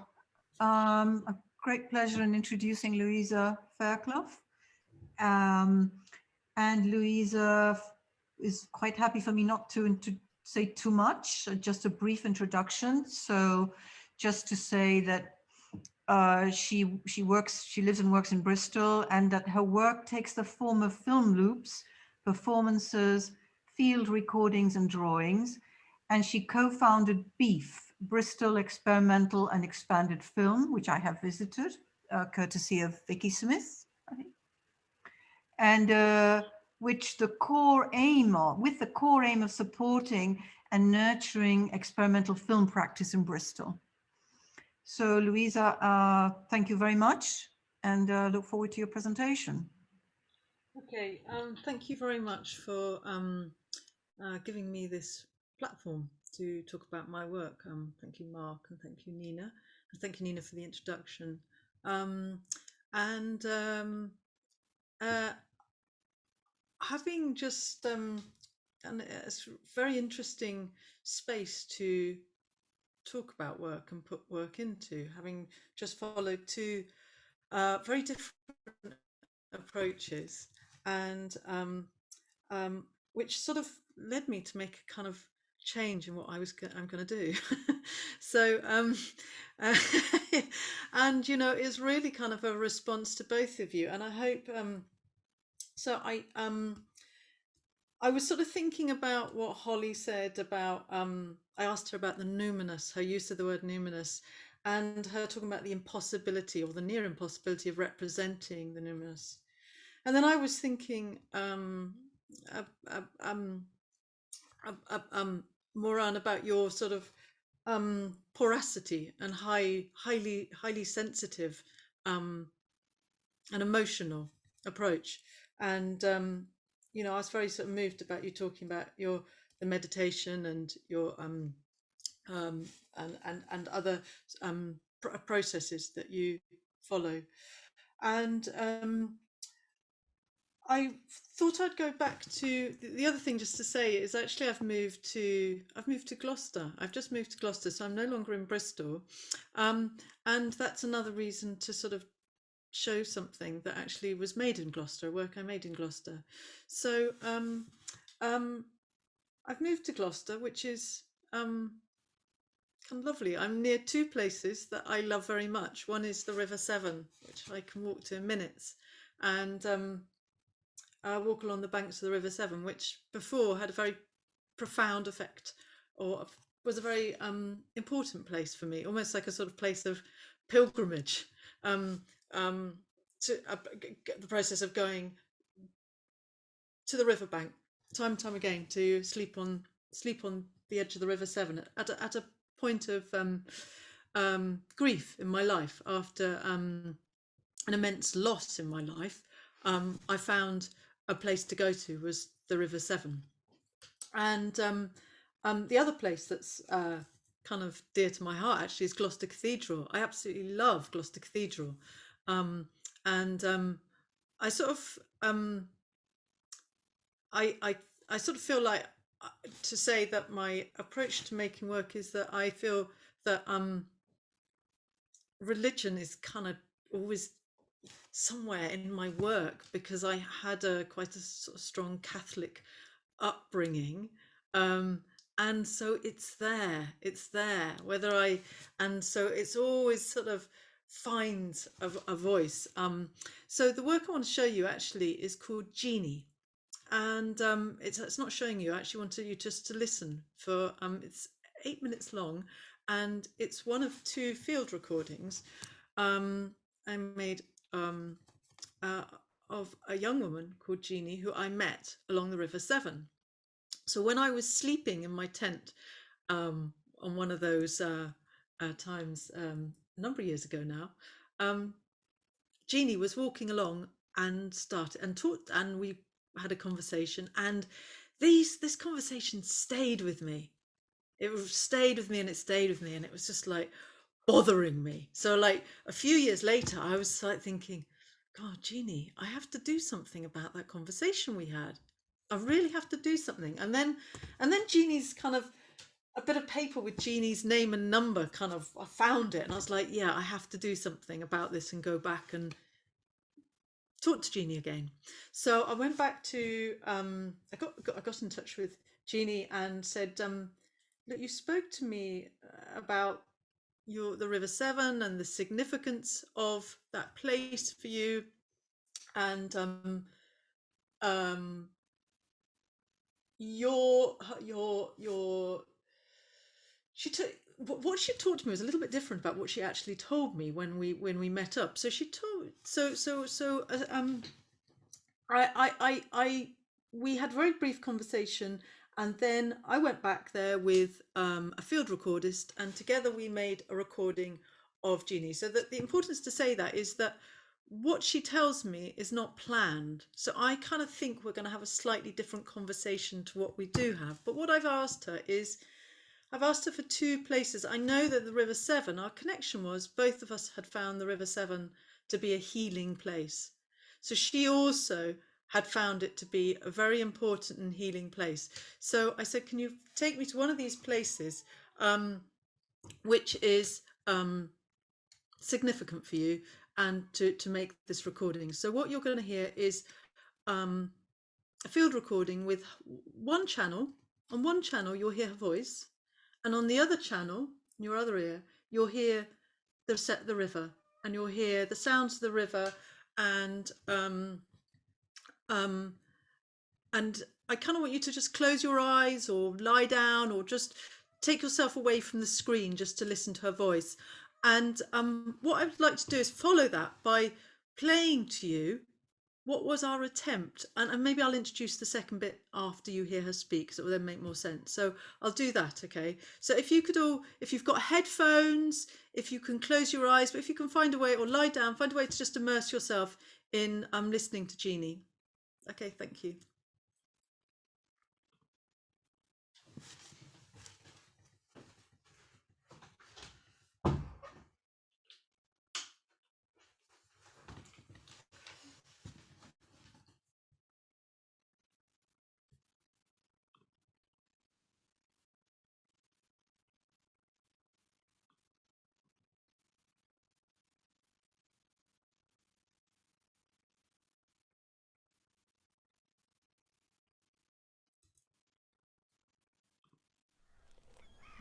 a great pleasure in introducing Louisa Faircloth. And Louisa is quite happy for me not to say too much, just a brief introduction. So just to say that she lives and works in Bristol, and that her work takes the form of film loops, performances, field recordings and drawings. And she co-founded BEEF, Bristol Experimental and Expanded Film, which I have visited, courtesy of Vicky Smith, I think. And with the core aim of supporting and nurturing experimental film practice in Bristol. So Louisa, thank you very much, and look forward to your presentation. Okay, thank you very much for giving me this platform to talk about my work. Thank you, Mark, and thank you, Nina. And thank you, Nina, for the introduction. Having just and it's a very interesting space to talk about work and put work into, having just followed two very different approaches, and which sort of led me to make a kind of change in what I'm going to do. So and it's really kind of a response to both of you, and I hope so I was sort of thinking about what Holly said about I asked her about the numinous, her use of the word numinous, and her talking about the impossibility or the near impossibility of representing the numinous. And then I was thinking Miran, about your sort of porosity and highly sensitive and emotional approach. And I was very sort of moved about you talking about the meditation and your and other processes that you follow. And I thought I'd go back to the other thing just to say is actually I've moved to Gloucester. I've just moved to Gloucester, so I'm no longer in Bristol, and that's another reason to sort of show something that actually was made in Gloucester, work I made in Gloucester. So I've moved to Gloucester, which is kind of lovely. I'm near two places that I love very much. One is the River Severn, which I can walk to in minutes, and walk along the banks of the River Severn, which before had a very profound effect, or was a very important place for me, almost like a sort of place of pilgrimage. To the process of going to the riverbank time and time again to sleep on the edge of the River Severn at a point of grief in my life after an immense loss in my life. I found a place to go to was the River Severn, and the other place that's kind of dear to my heart actually is Gloucester Cathedral. I absolutely love Gloucester Cathedral. And I sort of I sort of feel like to say that my approach to making work is that I feel that religion is kind of always somewhere in my work, because I had quite a sort of strong Catholic upbringing, and so it's there and so it's always sort of finds a voice. So the work I want to show you actually is called Jeannie, and it's not showing you. I actually want you just to listen for it's 8 minutes long, and it's one of two field recordings I made of a young woman called Jeannie, who I met along the River Severn. So when I was sleeping in my tent on one of those times a number of years ago now, Jeannie was walking along and talked, and we had a conversation, and this conversation stayed with me. It stayed with me and it stayed with me, and it was just like bothering me. So like a few years later, I was like thinking, God, Jeannie, I have to do something about that conversation we had. I really have to do something. And then Jeannie's kind of a bit of paper with Jeannie's name and number, kind of, I found it and I was like, yeah, I have to do something about this and go back and talk to Jeannie again. So I went back to, I got in touch with Jeannie and said, look, you spoke to me about the River Severn and the significance of that place for you, and what she talked to me was a little bit different about what she actually told me when we met up. So she told we had a very brief conversation, and then I went back there with a field recordist, and together we made a recording of Jeannie. So that the importance to say that is that what she tells me is not planned. So I kind of think we're going to have a slightly different conversation to what we do have. But what I've asked her for 2 places. I know that the River Severn, our connection was both of us had found the River Severn to be a healing place. So she also had found it to be a very important and healing place. So I said, can you take me to one of these places, which is significant for you, and to make this recording. So what you're going to hear is a field recording with one channel. On one channel, you'll hear her voice. And on the other channel, in your other ear, you'll hear the river, and you'll hear the sounds of the river, and I kind of want you to just close your eyes or lie down or just take yourself away from the screen just to listen to her voice. And what I would like to do is follow that by playing to you what was our attempt, and maybe I'll introduce the second bit after you hear her speak, so it will then make more sense. So I'll do that, okay? So if you've got headphones, if you can close your eyes, but if you can find a way, or lie down, find a way to just immerse yourself in listening to Jeannie. Okay, thank you.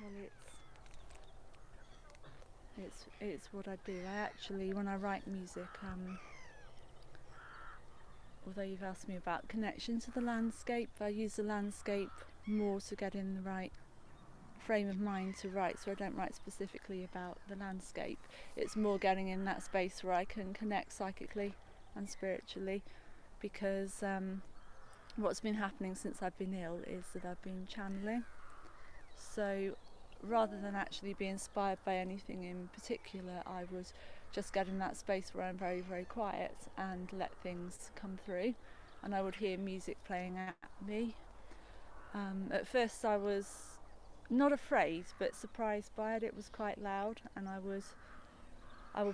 Well, it's what I do. I actually, when I write music, although you've asked me about connection to the landscape, I use the landscape more to get in the right frame of mind to write, so I don't write specifically about the landscape. It's more getting in that space where I can connect psychically and spiritually, because what's been happening since I've been ill is that I've been channeling. So rather than actually be inspired by anything in particular, I was just getting that space where I'm very, very quiet and let things come through, and I would hear music playing at me. At first I was not afraid but surprised by it. It was quite loud, and I would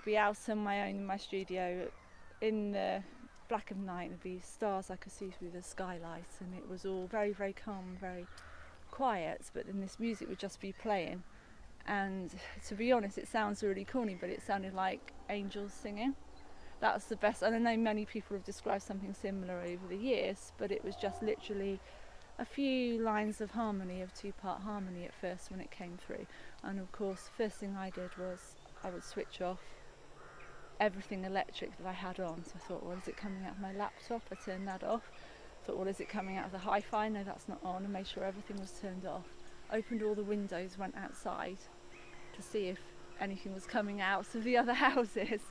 be out on my own in my studio in the black of night. There'd be stars I could see through the skylight, and it was all very, very calm, very quiet, but then this music would just be playing, and to be honest, it sounds really corny, but it sounded like angels singing. That's the best, and I know many people have described something similar over the years, but it was just literally a few lines of harmony, of 2-part harmony at first when it came through. And of course, the first thing I did was I would switch off everything electric that I had on. So I thought, well, is it coming out of my laptop? I turned that off. Thought, well, is it coming out of the hi-fi? No, that's not on. And made sure everything was turned off. Opened all the windows, went outside to see if anything was coming out of the other houses,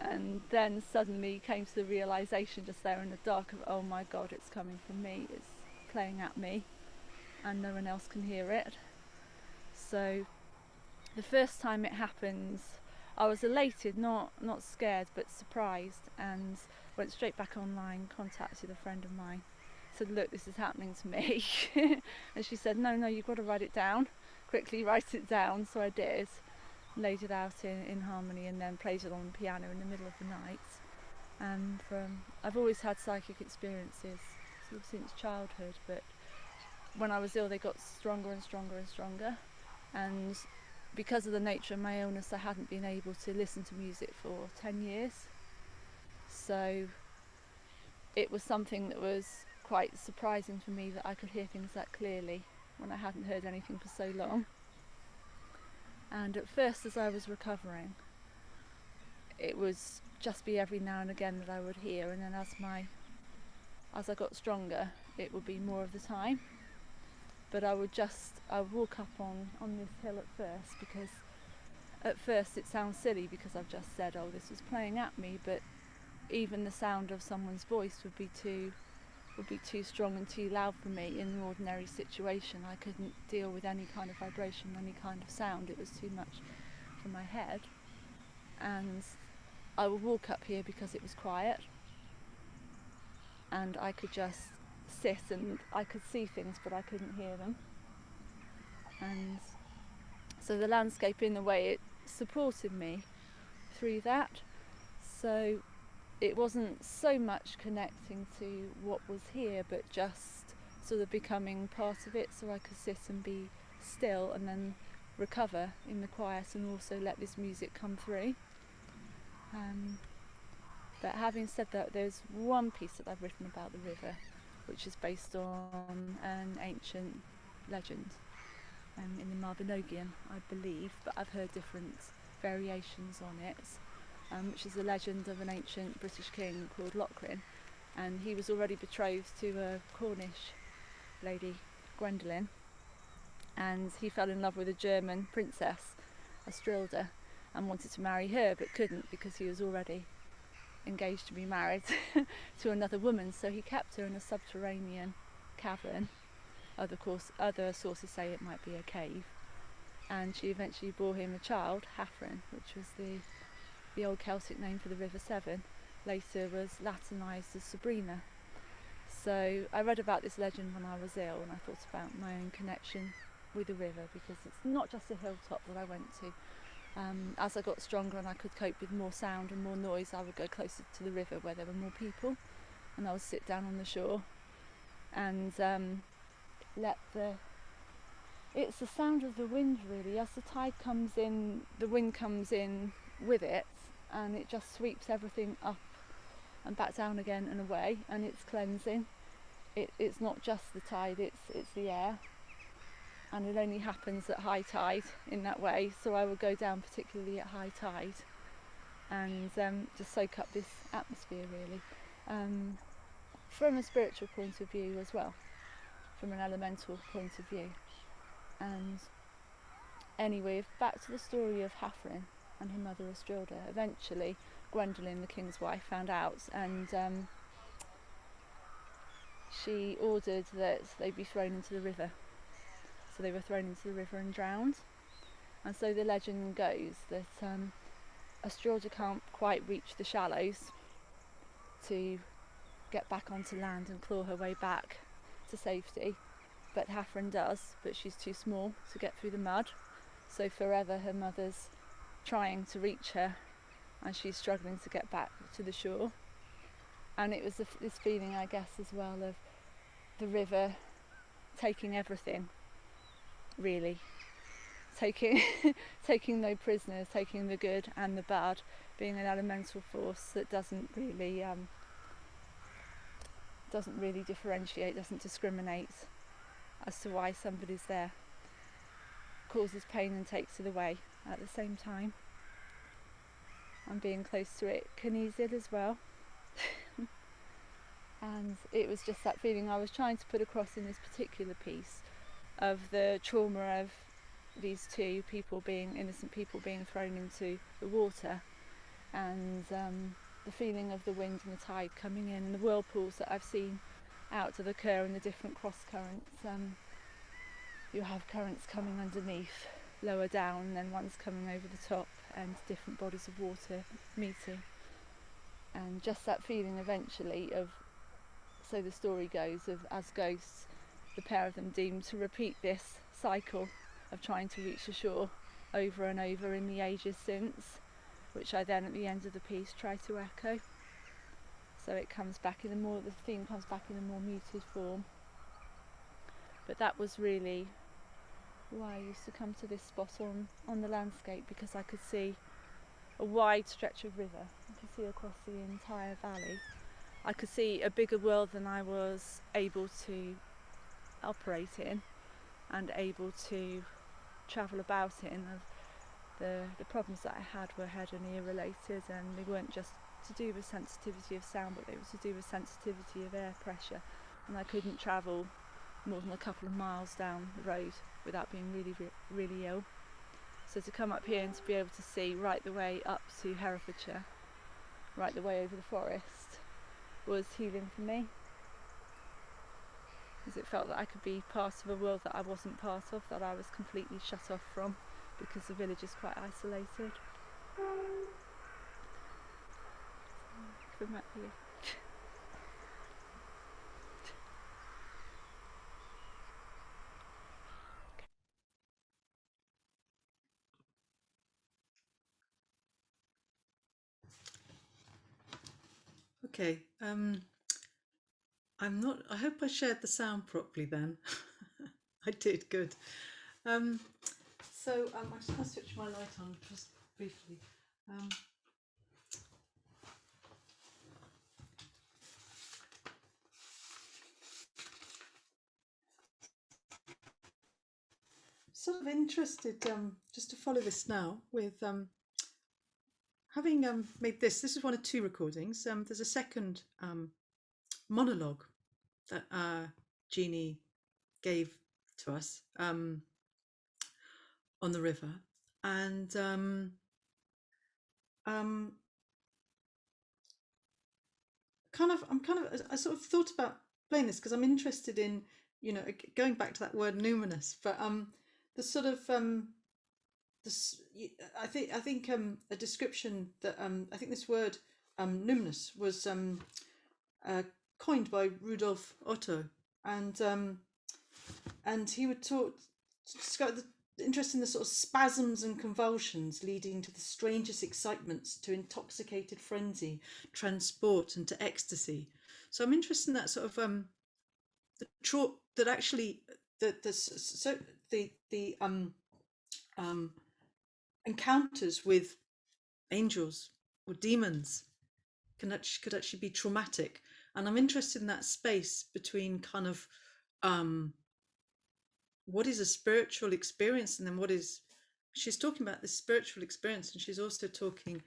and then suddenly came to the realization just there in the dark of, oh my God, it's coming from me, it's playing at me. and no one else can hear it. So the first time it happened, I was elated, not scared, but surprised, and went straight back online, contacted a friend of mine, said, look, this is happening to me. And she said, no, you've got to write it down, quickly write it down. So I did, laid it out in harmony, and then played it on the piano in the middle of the night. And I've always had psychic experiences sort of since childhood, but when I was ill they got stronger and stronger and stronger, and because of the nature of my illness I hadn't been able to listen to music for 10 years, so it was something that was quite surprising for me that I could hear things that clearly when I hadn't heard anything for so long. And at first, as I was recovering, it was just be every now and again that I would hear, and then as I got stronger it would be more of the time. But I would walk up on this hill at first, because at first it sounds silly because I've just said, oh, this was playing at me, but even the sound of someone's voice would be too strong and too loud for me in an ordinary situation. I couldn't deal with any kind of vibration, any kind of sound. It was too much for my head. And I would walk up here because it was quiet, and I could just sit and I could see things but I couldn't hear them. And so the landscape, in a way, it supported me through that. So it wasn't so much connecting to what was here, but just sort of becoming part of it, so I could sit and be still and then recover in the quiet and also let this music come through. But having said that, there's one piece that I've written about the river which is based on an ancient legend in the Mabinogion, I believe, but I've heard different variations on it, which is a legend of an ancient British king called Locrine, and he was already betrothed to a Cornish lady, Gwendolen, and he fell in love with a German princess, Estradiol, and wanted to marry her but couldn't because he was already engaged to be married to another woman, so he kept her in a subterranean cavern. Other sources say it might be a cave, and she eventually bore him a child, Hafren, which was the old Celtic name for the River Severn, later was Latinised as Sabrina. So I read about this legend when I was ill, and I thought about my own connection with the river, because it's not just a hilltop that I went to. As I got stronger and I could cope with more sound and more noise, I would go closer to the river where there were more people, and I would sit down on the shore and it's the sound of the wind, really. As the tide comes in, the wind comes in with it, and it just sweeps everything up and back down again and away, and it's cleansing. It's not just the tide, it's the air. And it only happens at high tide in that way, so I would go down particularly at high tide and just soak up this atmosphere, really, from a spiritual point of view as well, from an elemental point of view. And anyway, back to the story of Hafren and her mother Estradiol. Eventually Gwendolen, the king's wife, found out, and she ordered that they be thrown into the river. So they were thrown into the river and drowned. And so the legend goes that Estradiol can't quite reach the shallows to get back onto land and claw her way back to safety, but Hafren does, but she's too small to get through the mud. So forever her mother's trying to reach her, and she's struggling to get back to the shore. And it was this feeling, I guess, as well, of the river taking everything, really, taking no prisoners, taking the good and the bad, being an elemental force that doesn't really differentiate, doesn't discriminate as to why somebody's there, causes pain and takes it away at the same time. And being close to it can ease it as well. And it was just that feeling I was trying to put across in this particular piece, of the trauma of these two people innocent people being thrown into the water, and the feeling of the wind and the tide coming in, and the whirlpools that I've seen out to occur in the different cross currents you have currents coming underneath, lower down, and then ones coming over the top, and different bodies of water meeting. And just that feeling eventually of, so the story goes, of as ghosts, the pair of them doomed to repeat this cycle of trying to reach the shore over and over in the ages since, which I then at the end of the piece try to echo. So it comes back in a more, the theme comes back in a more muted form. But that was really why I used to come to this spot on the landscape, because I could see a wide stretch of river. I could see across the entire valley. I could see a bigger world than I was able to operate in and able to travel about in. The problems that I had were head and ear related, and they weren't just to do with sensitivity of sound, but they were to do with sensitivity of air pressure, and I couldn't travel more than a couple of miles down the road without being really ill. So to come up here and to be able to see right the way up to Herefordshire, right the way over the forest, was healing for me, because it felt that I could be part of a world that I wasn't part of, that I was completely shut off from, because the village is quite isolated. Come back here. Okay, I hope I shared the sound properly then. I did, good. I just want to switch my light on just briefly. Sort of interested, just to follow this now, with having made this is one of two recordings. There's a second monologue that Jeannie gave to us on the river, and I sort of thought about playing this because I'm interested in, going back to that word numinous, but the sort of I think a description that I think this word numinous was coined by Rudolf Otto, and he would describe the interest in the sort of spasms and convulsions leading to the strangest excitements, to intoxicated frenzy, transport, and to ecstasy. So I'm interested in that sort of the encounters with angels or demons could actually be traumatic, and I'm interested in that space between kind of what is a spiritual experience, and then she's talking about this spiritual experience, and she's also talking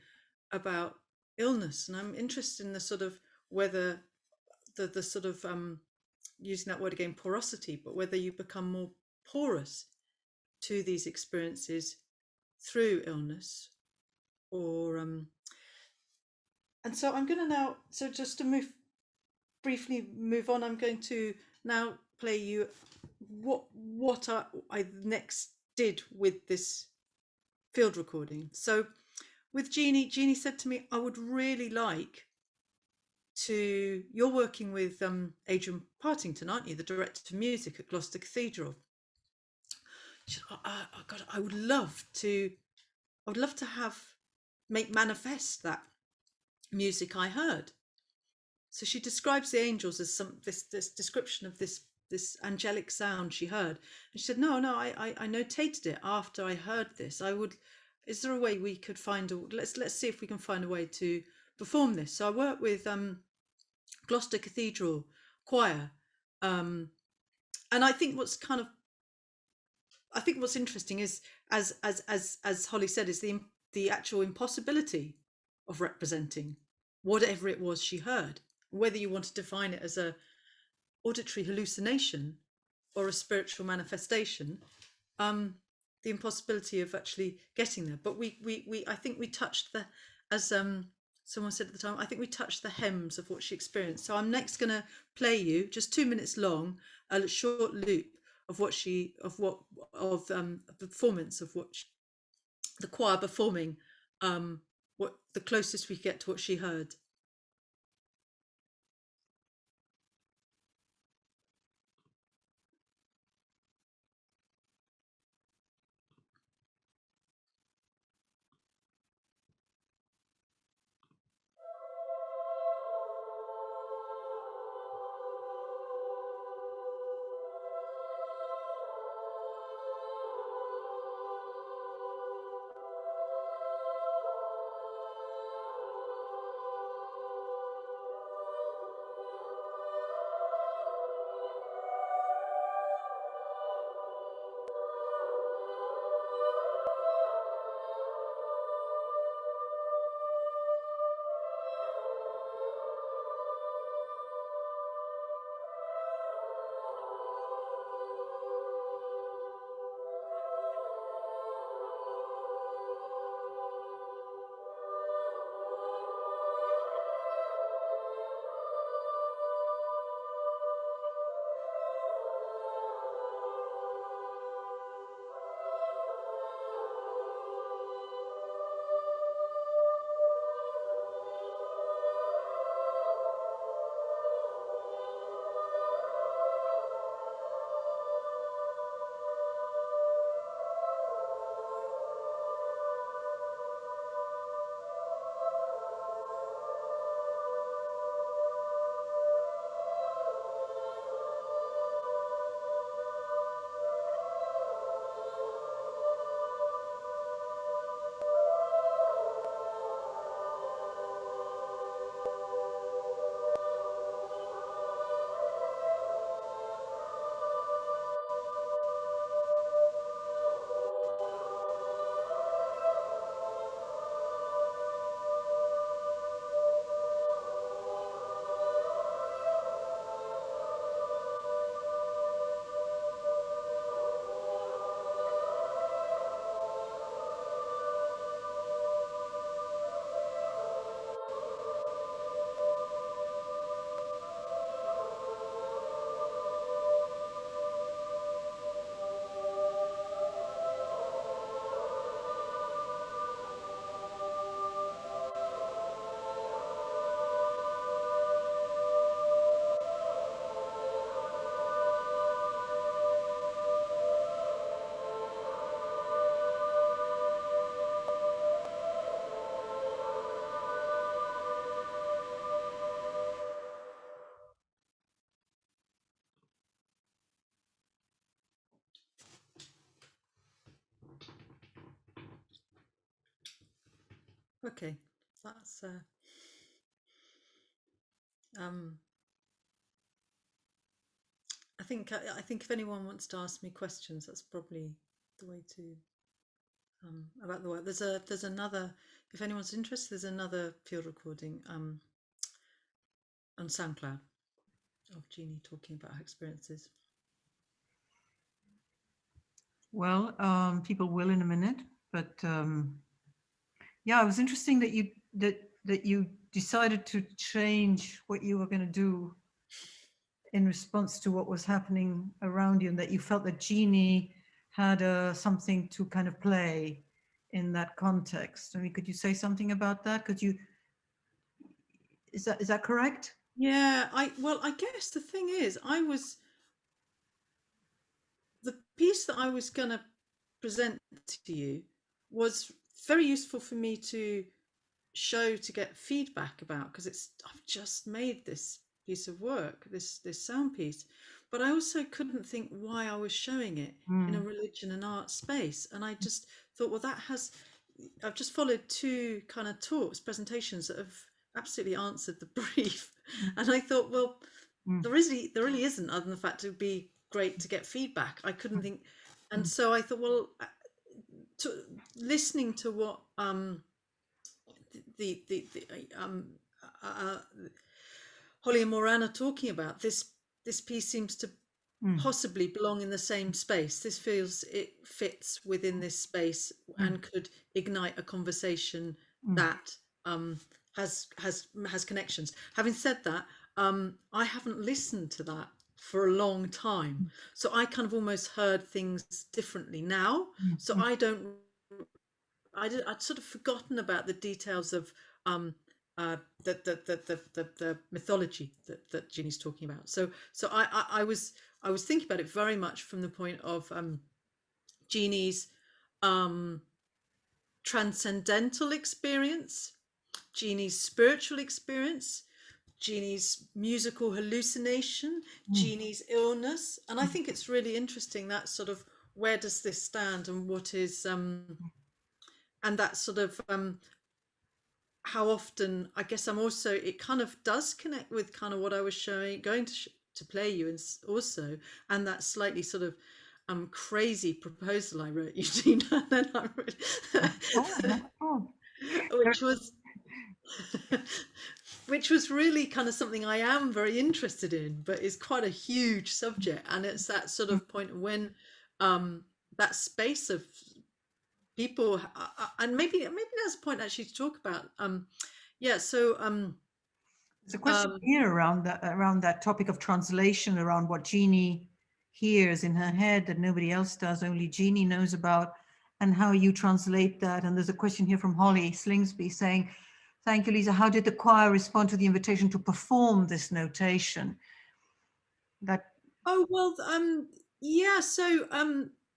about illness, and I'm interested in the sort of whether the sort of using that word again, porosity, but whether you become more porous to these experiences through illness, or and so I'm going to now, so just to briefly move on, I'm going to now play you what I next did with this field recording. So with Jeannie said to me, I would really like to, you're working with Adrian Partington, aren't you, the director of music at Gloucester Cathedral? She said, God, I would love to make manifest that music I heard. So she describes the angels as this description of this angelic sound she heard, and she said, no, I notated it after I heard this. Is there a way we could find let's see if we can find a way to perform this. So I worked with Gloucester Cathedral Choir, and I think what's interesting is, as Holly said, is the actual impossibility of representing whatever it was she heard, whether you want to define it as a auditory hallucination or a spiritual manifestation, the impossibility of actually getting there. But I think we touched as someone said at the time, I think we touched the hems of what she experienced. So I'm next going to play you, just 2 minutes long, a short loop of what the performance of what the choir performing, what the closest we get to what she heard. Okay, that's I think if anyone wants to ask me questions, that's probably the way to about the work. There's another, if anyone's interested, there's another field recording on SoundCloud of Jeannie talking about her experiences. Well, people will in a minute, but yeah, it was interesting that you decided to change what you were going to do in response to what was happening around you, and that you felt that Jeannie had something to kind of play in that context. I mean, could you say something about that? Is that correct? Yeah, I guess the thing is, the piece that I was going to present to you was very useful for me to show, to get feedback about, because I've just made this piece of work, this sound piece, but I also couldn't think why I was showing it in a religion and art space. And I just thought, well, I've just followed two kind of presentations that have absolutely answered the brief. And I thought, well, there really isn't, other than the fact it would be great to get feedback. I couldn't think. And so I thought, well, listening to what Holly and Moran are talking about, this piece seems to possibly belong in the same space. This feels it fits within this space and could ignite a conversation that has connections. Having said that, I haven't listened to that for a long time. So I kind of almost heard things differently now. So I'd sort of forgotten about the details of the mythology that Jeannie's talking about. So I was thinking about it very much from the point of Jeannie's transcendental experience, Jeannie's spiritual experience, Jeannie's musical hallucination, Jeannie's illness. And I think it's really interesting that sort of, where does this stand, and what is and that sort of how often, I guess I'm also, it kind of does connect with kind of what I was going to play you, and also, and that slightly sort of crazy proposal I wrote you, Gina, and I which was really kind of something I am very interested in, but is quite a huge subject. And it's that sort of point when that space of people, and maybe there's a point actually to talk about. There's a question here around that topic of translation, around what Jeannie hears in her head that nobody else does, only Jeannie knows about, and how you translate that. And there's a question here from Holly Slingsby saying, thank you, Lisa. How did the choir respond to the invitation to perform this notation? I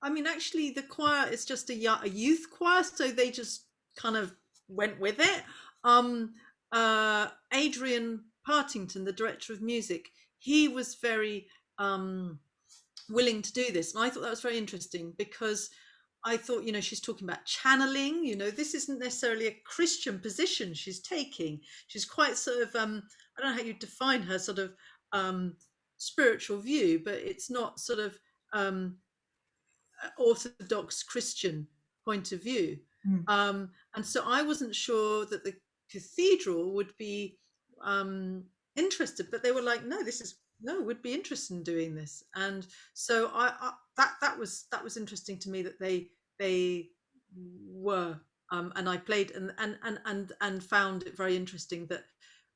mean, actually, the choir is just a youth choir, so they just kind of went with it. Adrian Partington, the director of music, he was very willing to do this, and I thought that was very interesting, because I thought, she's talking about channeling. This isn't necessarily a Christian position she's taking. She's quite sort of, I don't know how you define her sort of spiritual view, but it's not sort of Orthodox Christian point of view. And so I wasn't sure that the cathedral would be interested, but they were like, would be interested in doing this. And so that was interesting to me, that they were, and I played and found it very interesting that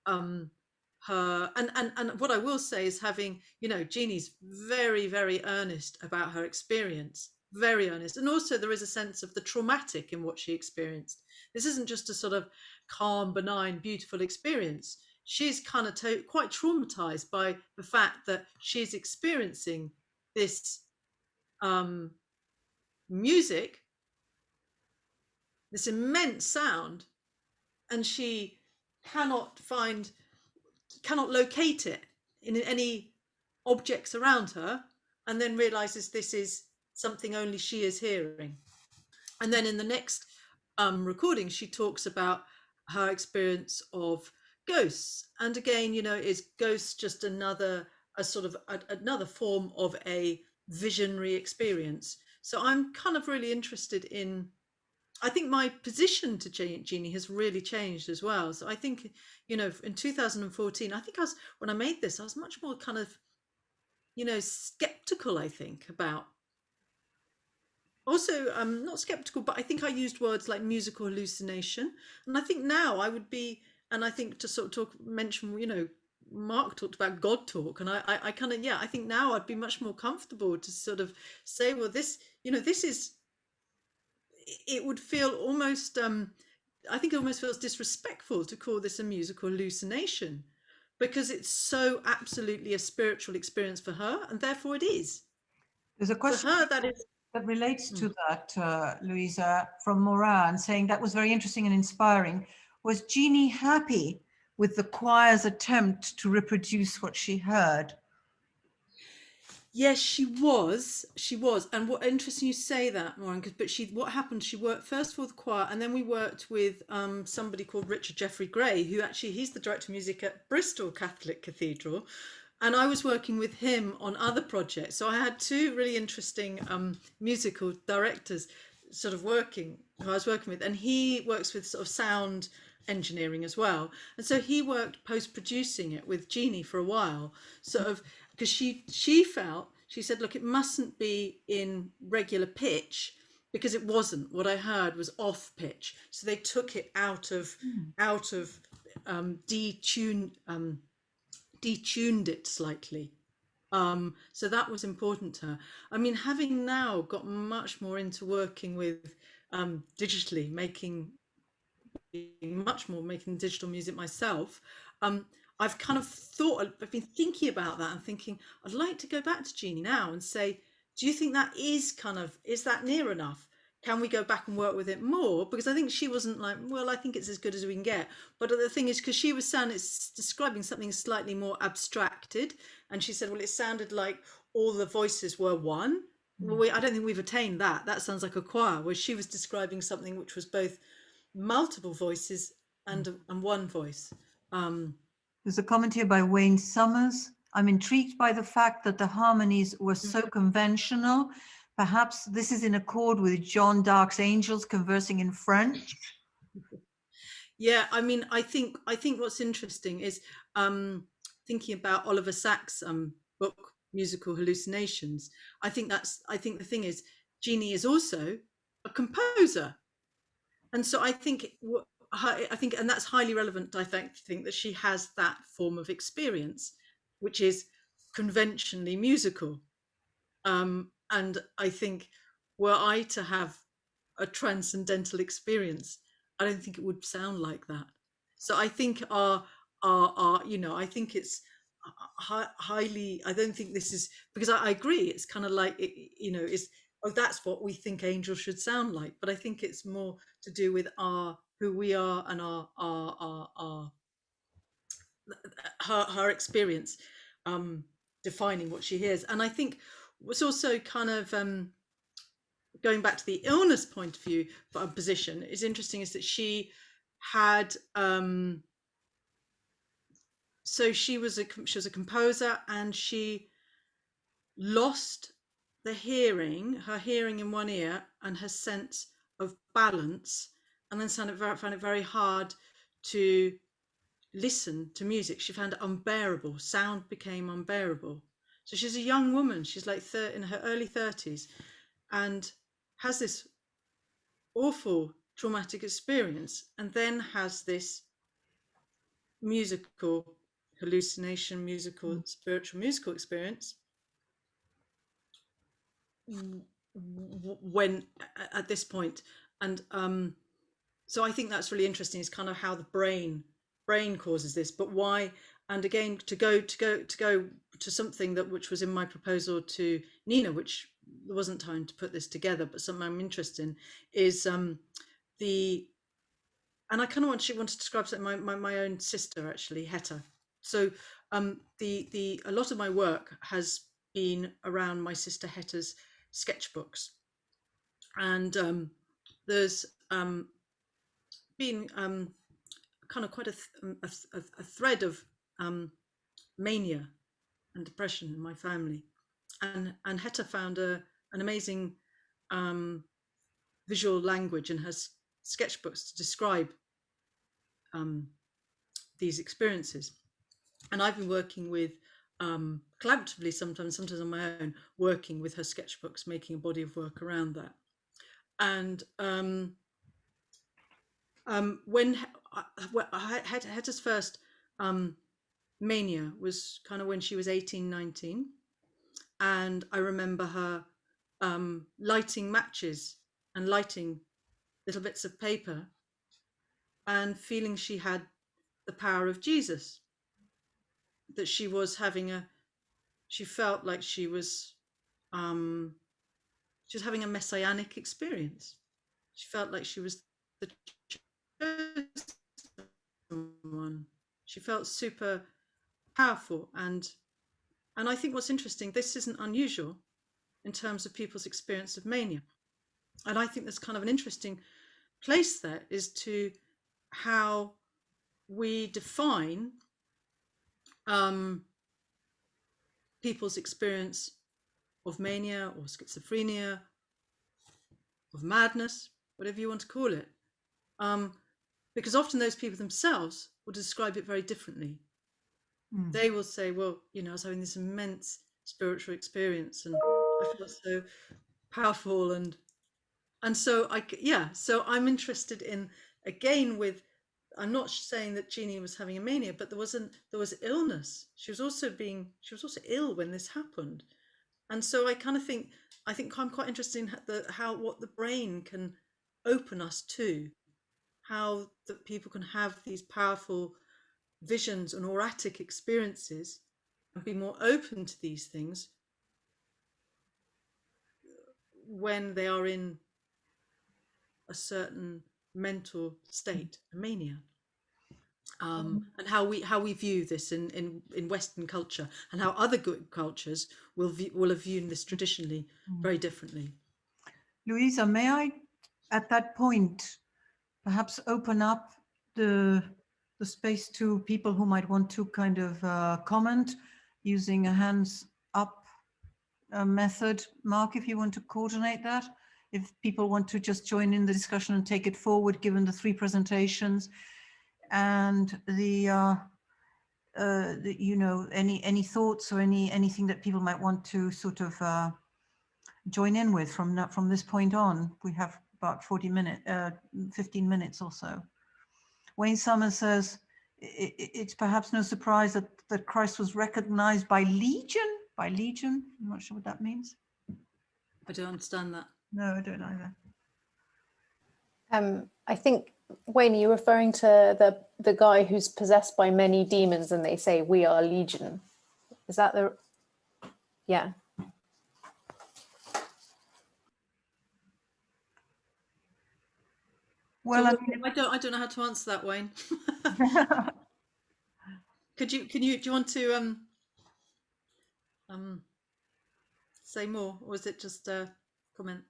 her, and what I will say is, having, Jeannie's very, very earnest about her experience, very earnest. And also there is a sense of the traumatic in what she experienced. This isn't just a sort of calm, benign, beautiful experience. She's kind of quite traumatized by the fact that she's experiencing this music, this immense sound, and she cannot locate it in any objects around her, and then realizes this is something only she is hearing. And then in the next recording, she talks about her experience of ghosts. And again, is ghosts just another form of a visionary experience? So I'm kind of really interested in, I think my position to Jeannie has really changed as well. So I think, in 2014, I think when I made this, I was much more kind of, skeptical, I think, about, also not skeptical, but I think I used words like musical hallucination. And I think now I would be, and I think to sort of mention, Mark talked about God talk, and I kind of, I think now I'd be much more comfortable to sort of say, well, this, this is, it would feel almost, I think it almost feels disrespectful to call this a musical hallucination, because it's so absolutely a spiritual experience for her, and therefore it is. There's a question for her that relates to that, Louisa, from Moran, saying that was very interesting and inspiring. Was Jeannie happy with the choir's attempt to reproduce what she heard? Yes, she was. And what interesting you say that, Moran, but what happened, she worked first for the choir, and then we worked with somebody called Richard Jeffrey Gray, who actually, he's the director of music at Bristol Catholic Cathedral. And I was working with him on other projects. So I had two really interesting musical directors sort of who I was working with. And he works with sort of sound engineering as well. And so he worked post-producing it with Jeannie for a while, sort of, because she felt, she said, look, it mustn't be in regular pitch, because it wasn't. What I heard was off pitch. So they took it out of detuned it slightly. So that was important to her. I mean, having now got much more into working with digitally, making digital music myself, I've kind of I've been thinking about that and thinking, I'd like to go back to Jeannie now and say, do you think that is that near enough? Can we go back and work with it more? Because I think she wasn't like, well, I think it's as good as we can get. But the thing is, because she was it's describing something slightly more abstracted. And she said, well, it sounded like all the voices were one. Well, I don't think we've attained that. That sounds like a choir, where she was describing something which was both multiple voices and one voice. There's a comment here by Wayne Summers. I'm intrigued by the fact that the harmonies were so conventional. Perhaps this is in accord with John Darke's angels conversing in French. Yeah, I mean, I think what's interesting is thinking about Oliver Sacks' book, Musical Hallucinations. I think the thing is, Jeannie is also a composer. And so I think, and that's highly relevant, I think that she has that form of experience, which is conventionally musical. And I think, were I to have a transcendental experience, I don't think it would sound like that. So I think I think it's highly, I don't think this is, because I agree, it's kind of like, it's, oh, that's what we think angels should sound like. But I think it's more to do with who we are and her experience defining what she hears. And I think what's also kind of going back to the illness point of view for a position is interesting is that she had so she was a composer, and she lost her hearing in one ear and her sense of balance, and then found it very hard to listen to music. She found it unbearable. Sound became unbearable. So she's a young woman. She's like in her early 30s, and has this awful traumatic experience, and then has this musical hallucination, spiritual musical experience when at this point. And so I think that's really interesting, is kind of how the brain causes this, but why. And again, to go to something which was in my proposal to Nina, which there wasn't time to put this together, but something I'm interested in is and I kind of want to describe something my own sister, actually, Hetta. So a lot of my work has been around my sister Hetta's sketchbooks, and there's been kind of quite a thread of mania and depression in my family, and Hetta found an amazing visual language in her sketchbooks to describe these experiences. And I've been working with collaboratively, sometimes on my own, working with her sketchbooks, making a body of work around that. And when Hetta's first mania was kind of when she was 18, 19. And I remember her lighting matches and lighting little bits of paper and feeling she had the power of Jesus, that she was she felt like she was having a messianic experience. She felt like she was the chosen one. She felt super powerful. And I think what's interesting, this isn't unusual in terms of people's experience of mania. And I think there's kind of an interesting place there is to how we define people's experience of mania or schizophrenia, of madness, whatever you want to call it. Because often those people themselves will describe it very differently. They will say, well, I was having this immense spiritual experience and I felt so powerful, and so so I'm interested in, again, with I'm not saying that Jeannie was having a mania, but there was illness. She was also ill when this happened. And so I think I'm quite interested in what the brain can open us to, how that people can have these powerful visions and auratic experiences and be more open to these things when they are in a certain mental state, a mania. And how we view this in Western culture, and how other good cultures will have viewed this traditionally very differently. Louisa, may I, at that point, perhaps open up the space to people who might want to kind of comment using a hands up method? Mark, if you want to coordinate that, if people want to just join in the discussion and take it forward, given the 3 presentations and you know, any thoughts or anything that people might want to sort of join in with from this point on. We have about 15 minutes or so. Wayne Summers says, it's perhaps no surprise that Christ was recognized by legion. By legion, I'm not sure what that means. I don't understand that. No, I don't either. I think, Wayne, are you referring to the guy who's possessed by many demons and they say, we are legion? Is that the... Yeah. Well, I don't know how to answer that, Wayne. Do you want to say more, or is it just a comment?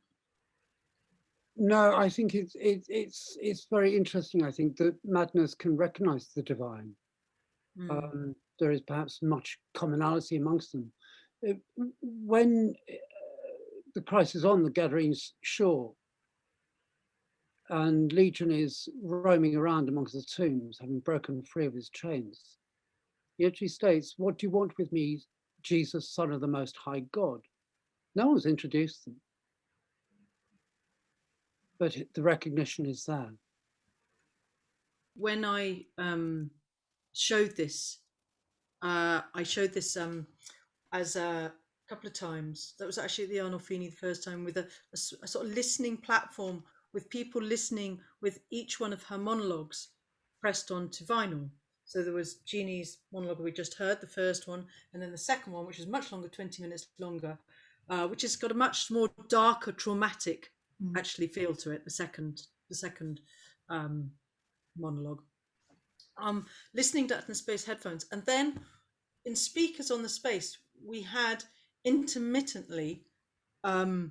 No, I think it's very interesting. I think that madness can recognize the divine. There is perhaps much commonality amongst them. When the Christ is on the Gadarene's shore and Legion is roaming around amongst the tombs, having broken free of his chains, he actually states, "What do you want with me, Jesus, Son of the Most High God?" No one's introduced them, but the recognition is there. When I showed this, as a couple of times. That was actually at the Arnolfini the first time, with a sort of listening platform with people listening with each one of her monologues pressed onto vinyl. So there was Jeannie's monologue we just heard, the first one, and then the second one, which is much longer, 20 minutes longer, which has got a much more darker, traumatic actually feel to it, the second monologue. Listening to Atlas Space headphones, and then in speakers on the space we had intermittently the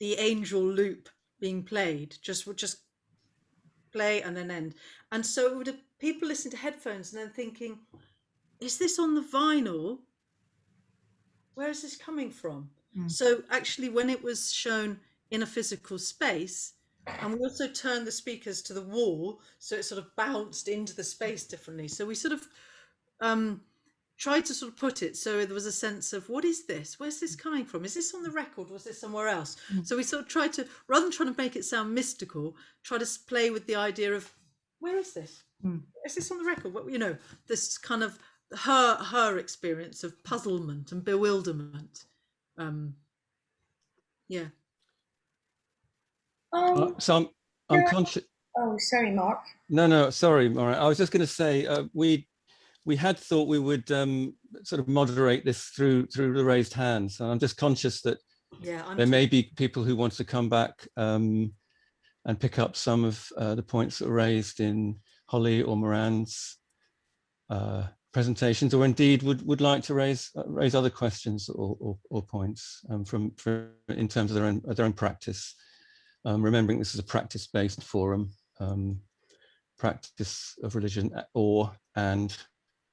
angel loop being played, just play and then end. And so it would have people listening to headphones and then thinking, is this on the vinyl? Where is this coming from? So actually when it was shown in a physical space, and we also turned the speakers to the wall, so it sort of bounced into the space differently. So we sort of tried to sort of put it so there was a sense of, what is this? Where's this coming from? Is this on the record? Was this somewhere else? So we sort of tried to, rather than trying to make it sound mystical, try to play with the idea of, where is this? Is this on the record? What, you know, this kind of her experience of puzzlement and bewilderment. Yeah. So I'm conscious. Oh, sorry, Mark. No, sorry, Maura. I was just going to say we had thought we would sort of moderate this through the raised hands. And I'm just conscious that there may be people who want to come back and pick up some of the points that were raised in Holly or Miran's presentations, or indeed would like to raise other questions or points from in terms of their own practice. Remembering this is a practice-based forum, practice of religion and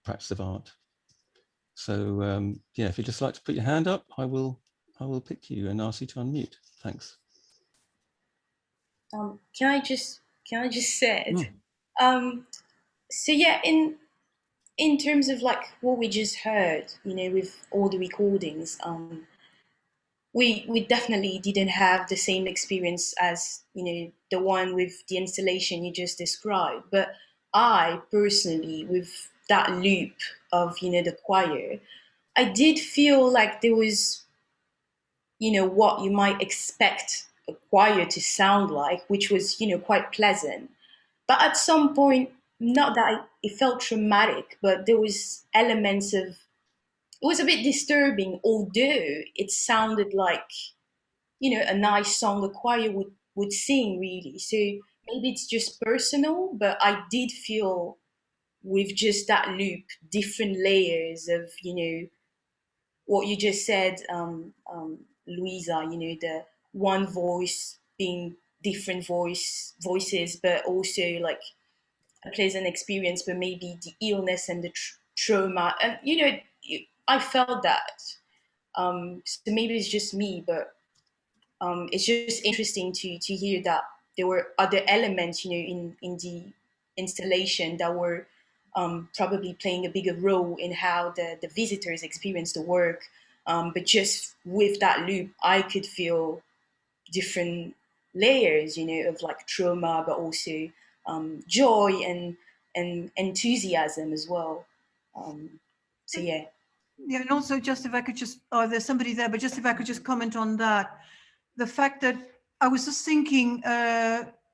practice of art. So yeah, if you'd just like to put your hand up, I will pick you and ask you to unmute. Thanks. Can I just say it? So yeah, in terms of like what we just heard, you know, with all the recordings, we definitely didn't have the same experience as, the one with the installation you just described. But I personally, with that loop of, the choir, I did feel like there was, what you might expect a choir to sound like, which was, quite pleasant. But at some point, not that it felt traumatic, but there was elements of, it was a bit disturbing, although it sounded like, a nice song a choir would sing, really. So maybe it's just personal, but I did feel with just that loop, different layers of, what you just said, Louisa, the one voice being different voices, but also like a pleasant experience, but maybe the illness and the trauma. And, I felt that. So maybe it's just me, but it's just interesting to hear that there were other elements, in the installation that were probably playing a bigger role in how the visitors experience the work. But just with that loop, I could feel different layers, of like trauma, but also joy and enthusiasm as well. So yeah. Yeah, and also just if I could just, oh, there's somebody there, but just if I could just comment on that, the fact that I was just thinking,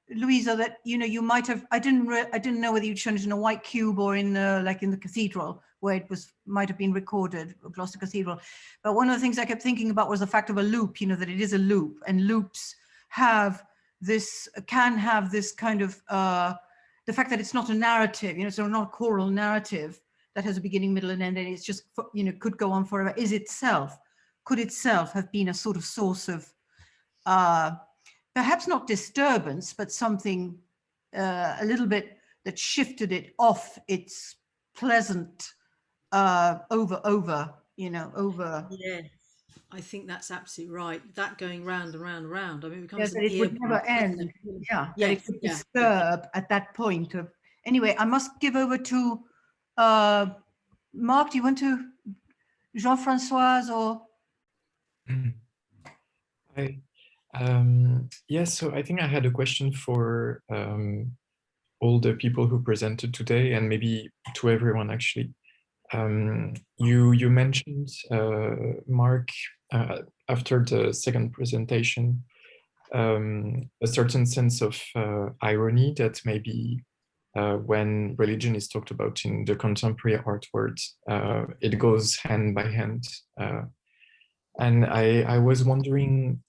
Louisa, that you might have, I didn't know whether you'd shown it in a white cube or in like in the cathedral where it might have been recorded, Gloucester Cathedral. But one of the things I kept thinking about was the fact of a loop, that it is a loop, and loops can have this kind of the fact that it's not a narrative, so not a choral narrative that has a beginning, middle, and end, and it's just, could go on forever, could itself have been a sort of source of perhaps not disturbance, but something a little bit that shifted it off its pleasant over. Yes, I think that's absolutely right. That going round and round and round. I mean, it becomes Yes, an that it would earworm, never doesn't end. it? Yeah, that Yes, it could yeah. disturb at that point of. Anyway, I must give over to Mark. Do you want to, Jean-Françoise or? Yes, so I think I had a question for all the people who presented today, and maybe to everyone actually. You mentioned, Mark, after the second presentation, a certain sense of irony that maybe when religion is talked about in the contemporary art world, it goes hand by hand. And I was wondering,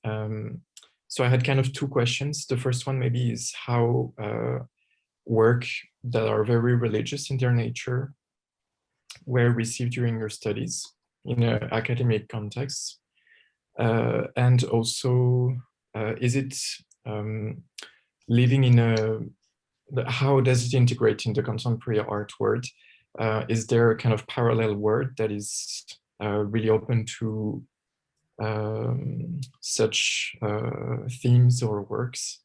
so I had kind of two questions. The first one maybe is how work that are very religious in their nature were received during your studies in an academic context. And also, is it living in how does it integrate in the contemporary art world? Is there a kind of parallel world that is really open to such themes or works?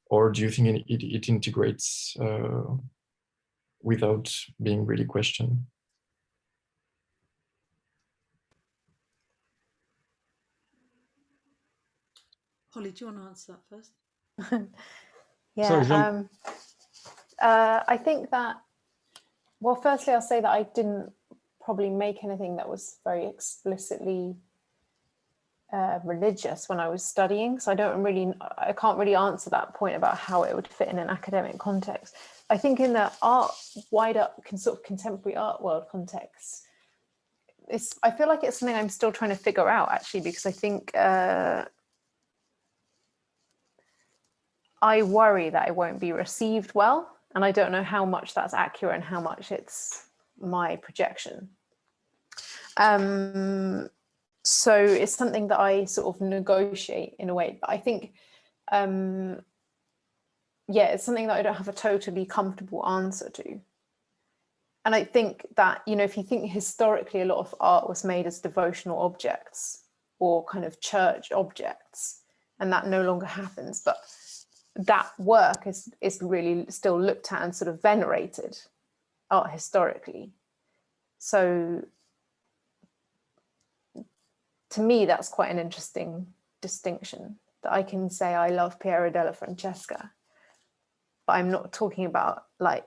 Or do you think it integrates without being really questioned? Holly, do you want to answer that first? Yeah. Sorry, Jean. I think that, well, firstly, I'll say that I didn't probably make anything that was very explicitly religious when I was studying. So I can't really answer that point about how it would fit in an academic context. I think in the wider sort of contemporary art world context, I feel like it's something I'm still trying to figure out, actually, because I think I worry that it won't be received well, and I don't know how much that's accurate and how much it's my projection. So it's something that I sort of negotiate in a way, but I think, yeah, it's something that I don't have a totally comfortable answer to. And I think that, if you think historically, a lot of art was made as devotional objects or kind of church objects, and that no longer happens. But that work is really still looked at and sort of venerated art historically. So to me, that's quite an interesting distinction, that I can say I love Piero della Francesca, but I'm not talking about, like,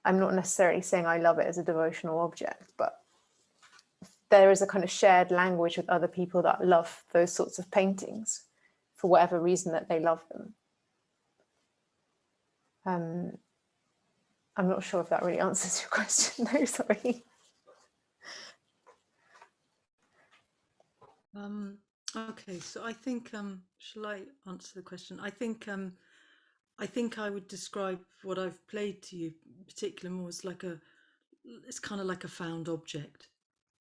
I'm not necessarily saying I love it as a devotional object, but there is a kind of shared language with other people that love those sorts of paintings for whatever reason that they love them. I'm not sure if that really answers your question, though, sorry. Okay, so I think, shall I answer the question? I think I would describe what I've played to you in particular more as like it's kind of like a found object.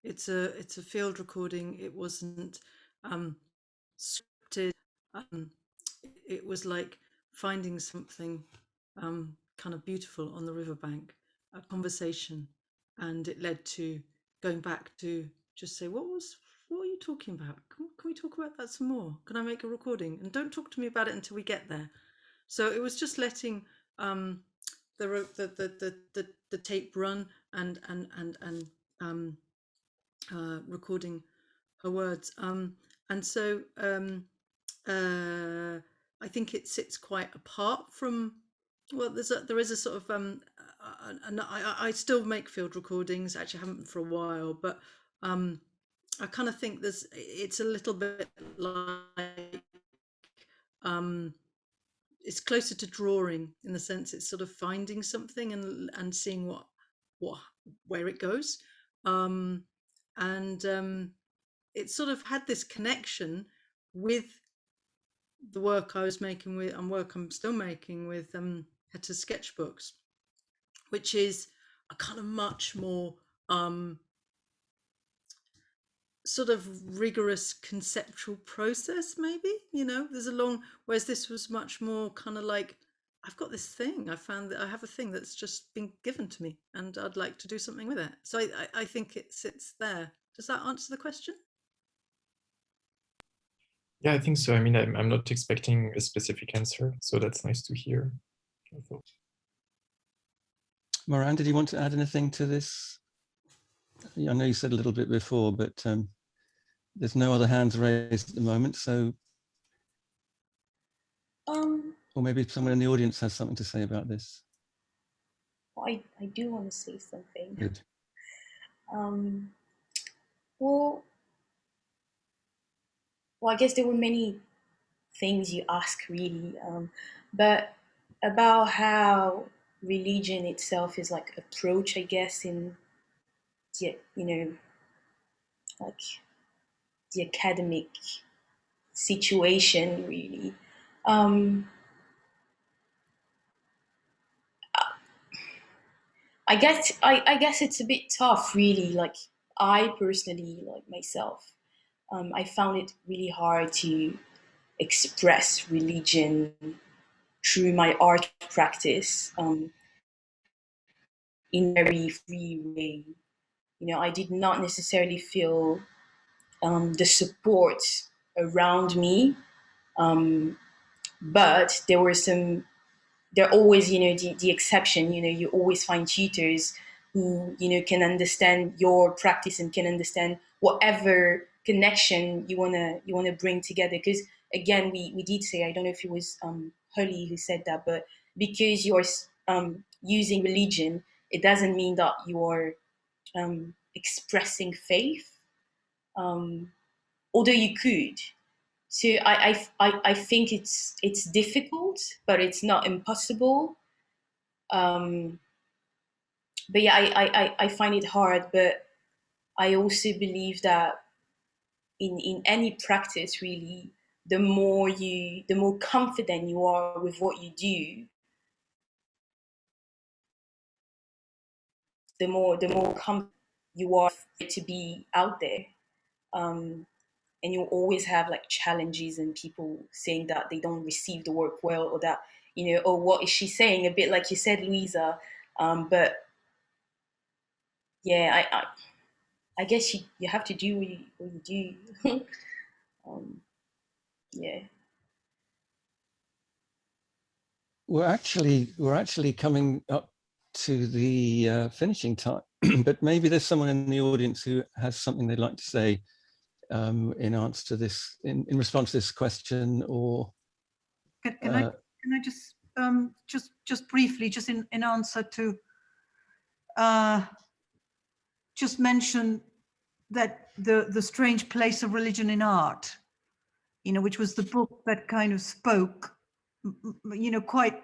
It's a field recording. It wasn't scripted. It was like finding something kind of beautiful on the riverbank, a conversation, and it led to going back to just say, what are you talking about? Can we talk about that some more? Can I make a recording? And don't talk to me about it until we get there. So it was just letting the tape run and recording her words. And so I think it sits quite apart from. Well, there is a sort of and I still make field recordings. Actually, I haven't for a while, but I kind of think it's a little bit like it's closer to drawing in the sense it's sort of finding something and seeing where it goes, and it sort of had this connection with the work I was making with and work I'm still making with Hetter's sketchbooks, which is a kind of much more sort of rigorous conceptual process, maybe, there's a long, whereas this was much more kind of like, I've got this thing, I found that I have a thing that's just been given to me and I'd like to do something with it. So I think it sits there. Does that answer the question? Yeah, I think so. I mean, I'm not expecting a specific answer, so that's nice to hear. Miran, did you want to add anything to this? I know you said a little bit before, but there's no other hands raised at the moment, so or maybe someone in the audience has something to say about this. I do want to say something. Good. Well, I guess there were many things you asked, really, but about how religion itself is like approach, I guess, in the, like the academic situation, really. I guess it's a bit tough, really. Like, I personally, like myself, I found it really hard to express religion through my art practice in a very free way. I did not necessarily feel the support around me, but there always, the exception. You always find tutors who, can understand your practice and can understand whatever connection you wanna bring together. Because again, we did say, I don't know if it was Holly who said that, but because you're using religion, it doesn't mean that you're expressing faith, although you could. So I think it's difficult, but it's not impossible. But yeah, I find it hard, but I also believe that in any practice, really, the more confident you are with what you do, the more confident you are to be out there. And you'll always have like challenges and people saying that they don't receive the work well, or that, oh, what is she saying? A bit like you said, Louisa. But yeah, I guess you have to do what you do. Yeah. We're actually coming up to the finishing time, but maybe there's someone in the audience who has something they'd like to say in answer to this, in response to this question, or can I just briefly, just in answer to just mention that the strange place of religion in art, you know, which was the book that kind of spoke, you know, quite,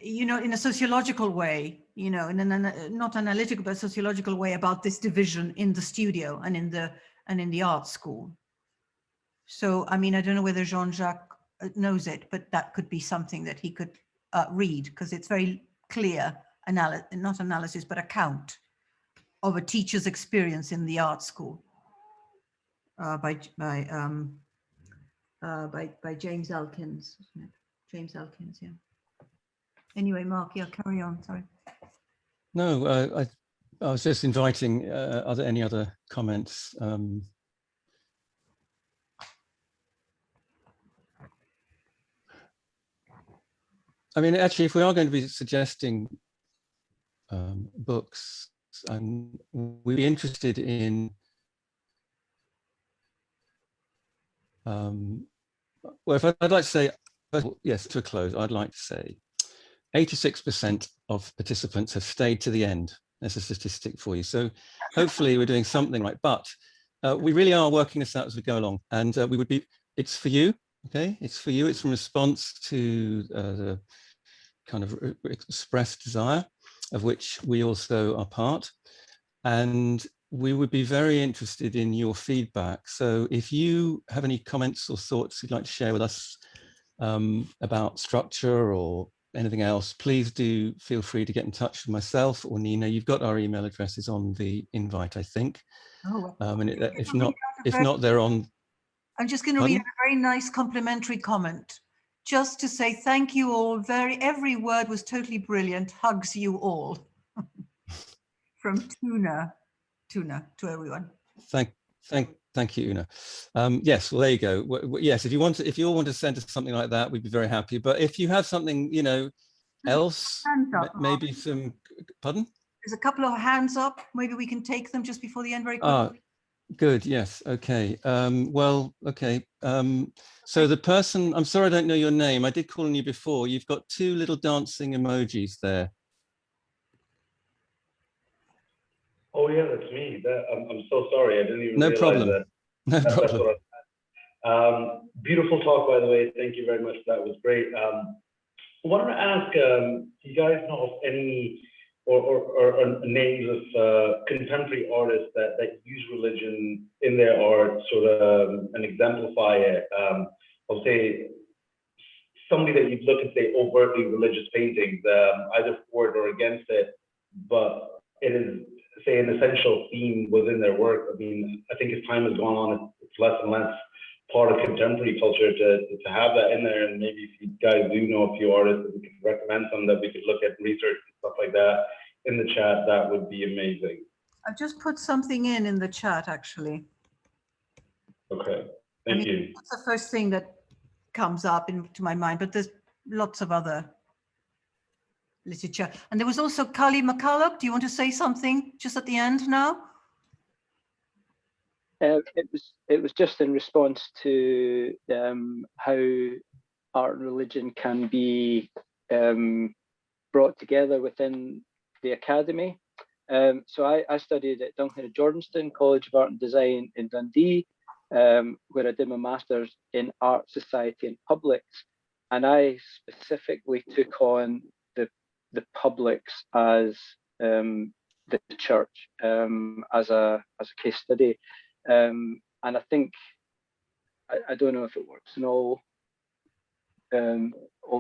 you know, in a sociological way, you know, in an not analytical but sociological way, about this division in the studio and in the art school. So, I mean, I don't know whether Jean-Jacques knows it, but that could be something that he could read, because it's very clear, not analysis, but account of a teacher's experience in the art school by James Elkins, isn't it? James Elkins, yeah. Anyway, Mark, yeah, carry on, sorry. No, I was just inviting, are there any other comments? I mean, actually, if we are going to be suggesting books, we'd be interested in, well, if I'd like to say, yes, to a close, I'd like to say 86% of participants have stayed to the end. That's a statistic for you. So hopefully we're doing something right, but we really are working this out as we go along, and we would be, it's for you, okay? It's for you, it's in response to the kind of expressed desire, of which we also are part. And we would be very interested in your feedback. So if you have any comments or thoughts you'd like to share with us about structure or anything else, please do feel free to get in touch with myself or Nina. You've got our email addresses on the invite, I think. Oh, and if not, they're on. I'm just going to read a very nice complimentary comment, just to say thank you all. Every word was totally brilliant. Hugs you all. From Tuna to everyone. Thank you, Una. Yes, well, there you go. Yes, if you all want to send us something like that, we'd be very happy. But if you have something, you know, else, maybe some, pardon? There's a couple of hands up. Maybe we can take them just before the end very quickly. Good, yes, okay. Well, okay. So the person, I'm sorry I don't know your name. I did call on you before. You've got two little dancing emojis there. Oh yeah, that's me. I'm so sorry. I didn't even realize that. No problem. Beautiful talk, by the way. Thank you very much. That was great. I wanted to ask, do you guys know of any or names of contemporary artists that use religion in their art, sort of, and exemplify it? I'll say somebody that you'd look and say overtly religious paintings, either for it or against it, but it is, say, an essential theme within their work. I mean, I think as time has gone on, it's less and less part of contemporary culture to have that in there. And maybe if you guys do know a few artists that we could recommend some that we could look at research and stuff like that in the chat, that would be amazing. I've just put something in the chat, actually. Okay, thank you. That's the first thing that comes up into my mind, but there's lots of other literature. And there was also Kali McCulloch. Do you want to say something just at the end now? It was just in response to how art and religion can be brought together within the academy. So I studied at Duncan and Jordanstone College of Art and Design in Dundee, where I did my master's in art, society and publics. And I specifically took on the publics as the church as a case study. And I think, I don't know if it works in all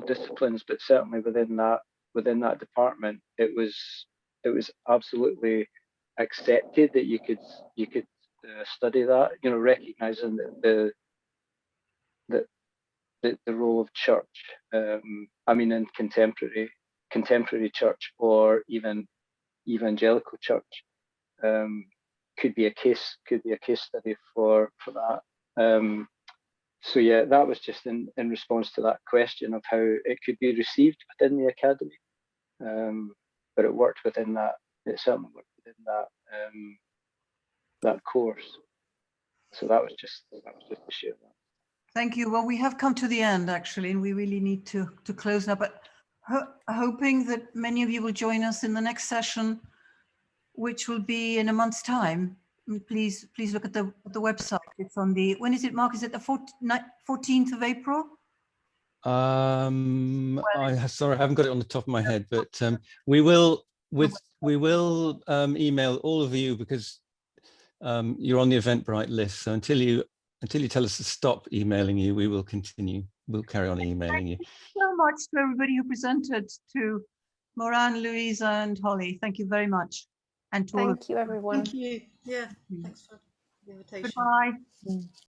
disciplines, but certainly within that department, it was absolutely accepted that you could study that, you know, recognizing the role of church. I mean, in contemporary church or even evangelical church, could be a case study for that. So yeah, that was just in response to that question of how it could be received within the academy. But it worked within that. It certainly worked within that that course. So that was just to share that. Thank you. Well, we have come to the end actually, and we really need to close now, but hoping that many of you will join us in the next session, which will be in a month's time. And please look at the website. It's on the, when is it, Mark? Is it the 14th of April? Sorry, I haven't got it on the top of my head, but we will email all of you, because you're on the Eventbrite list. So until you tell us to stop emailing you, we will continue. We'll carry on emailing you. Thank you so much to everybody who presented, to Miran, Louisa, and Holly. Thank you very much. And to all of Thank you, everyone. Thank you. Yeah, thanks for the invitation. Goodbye.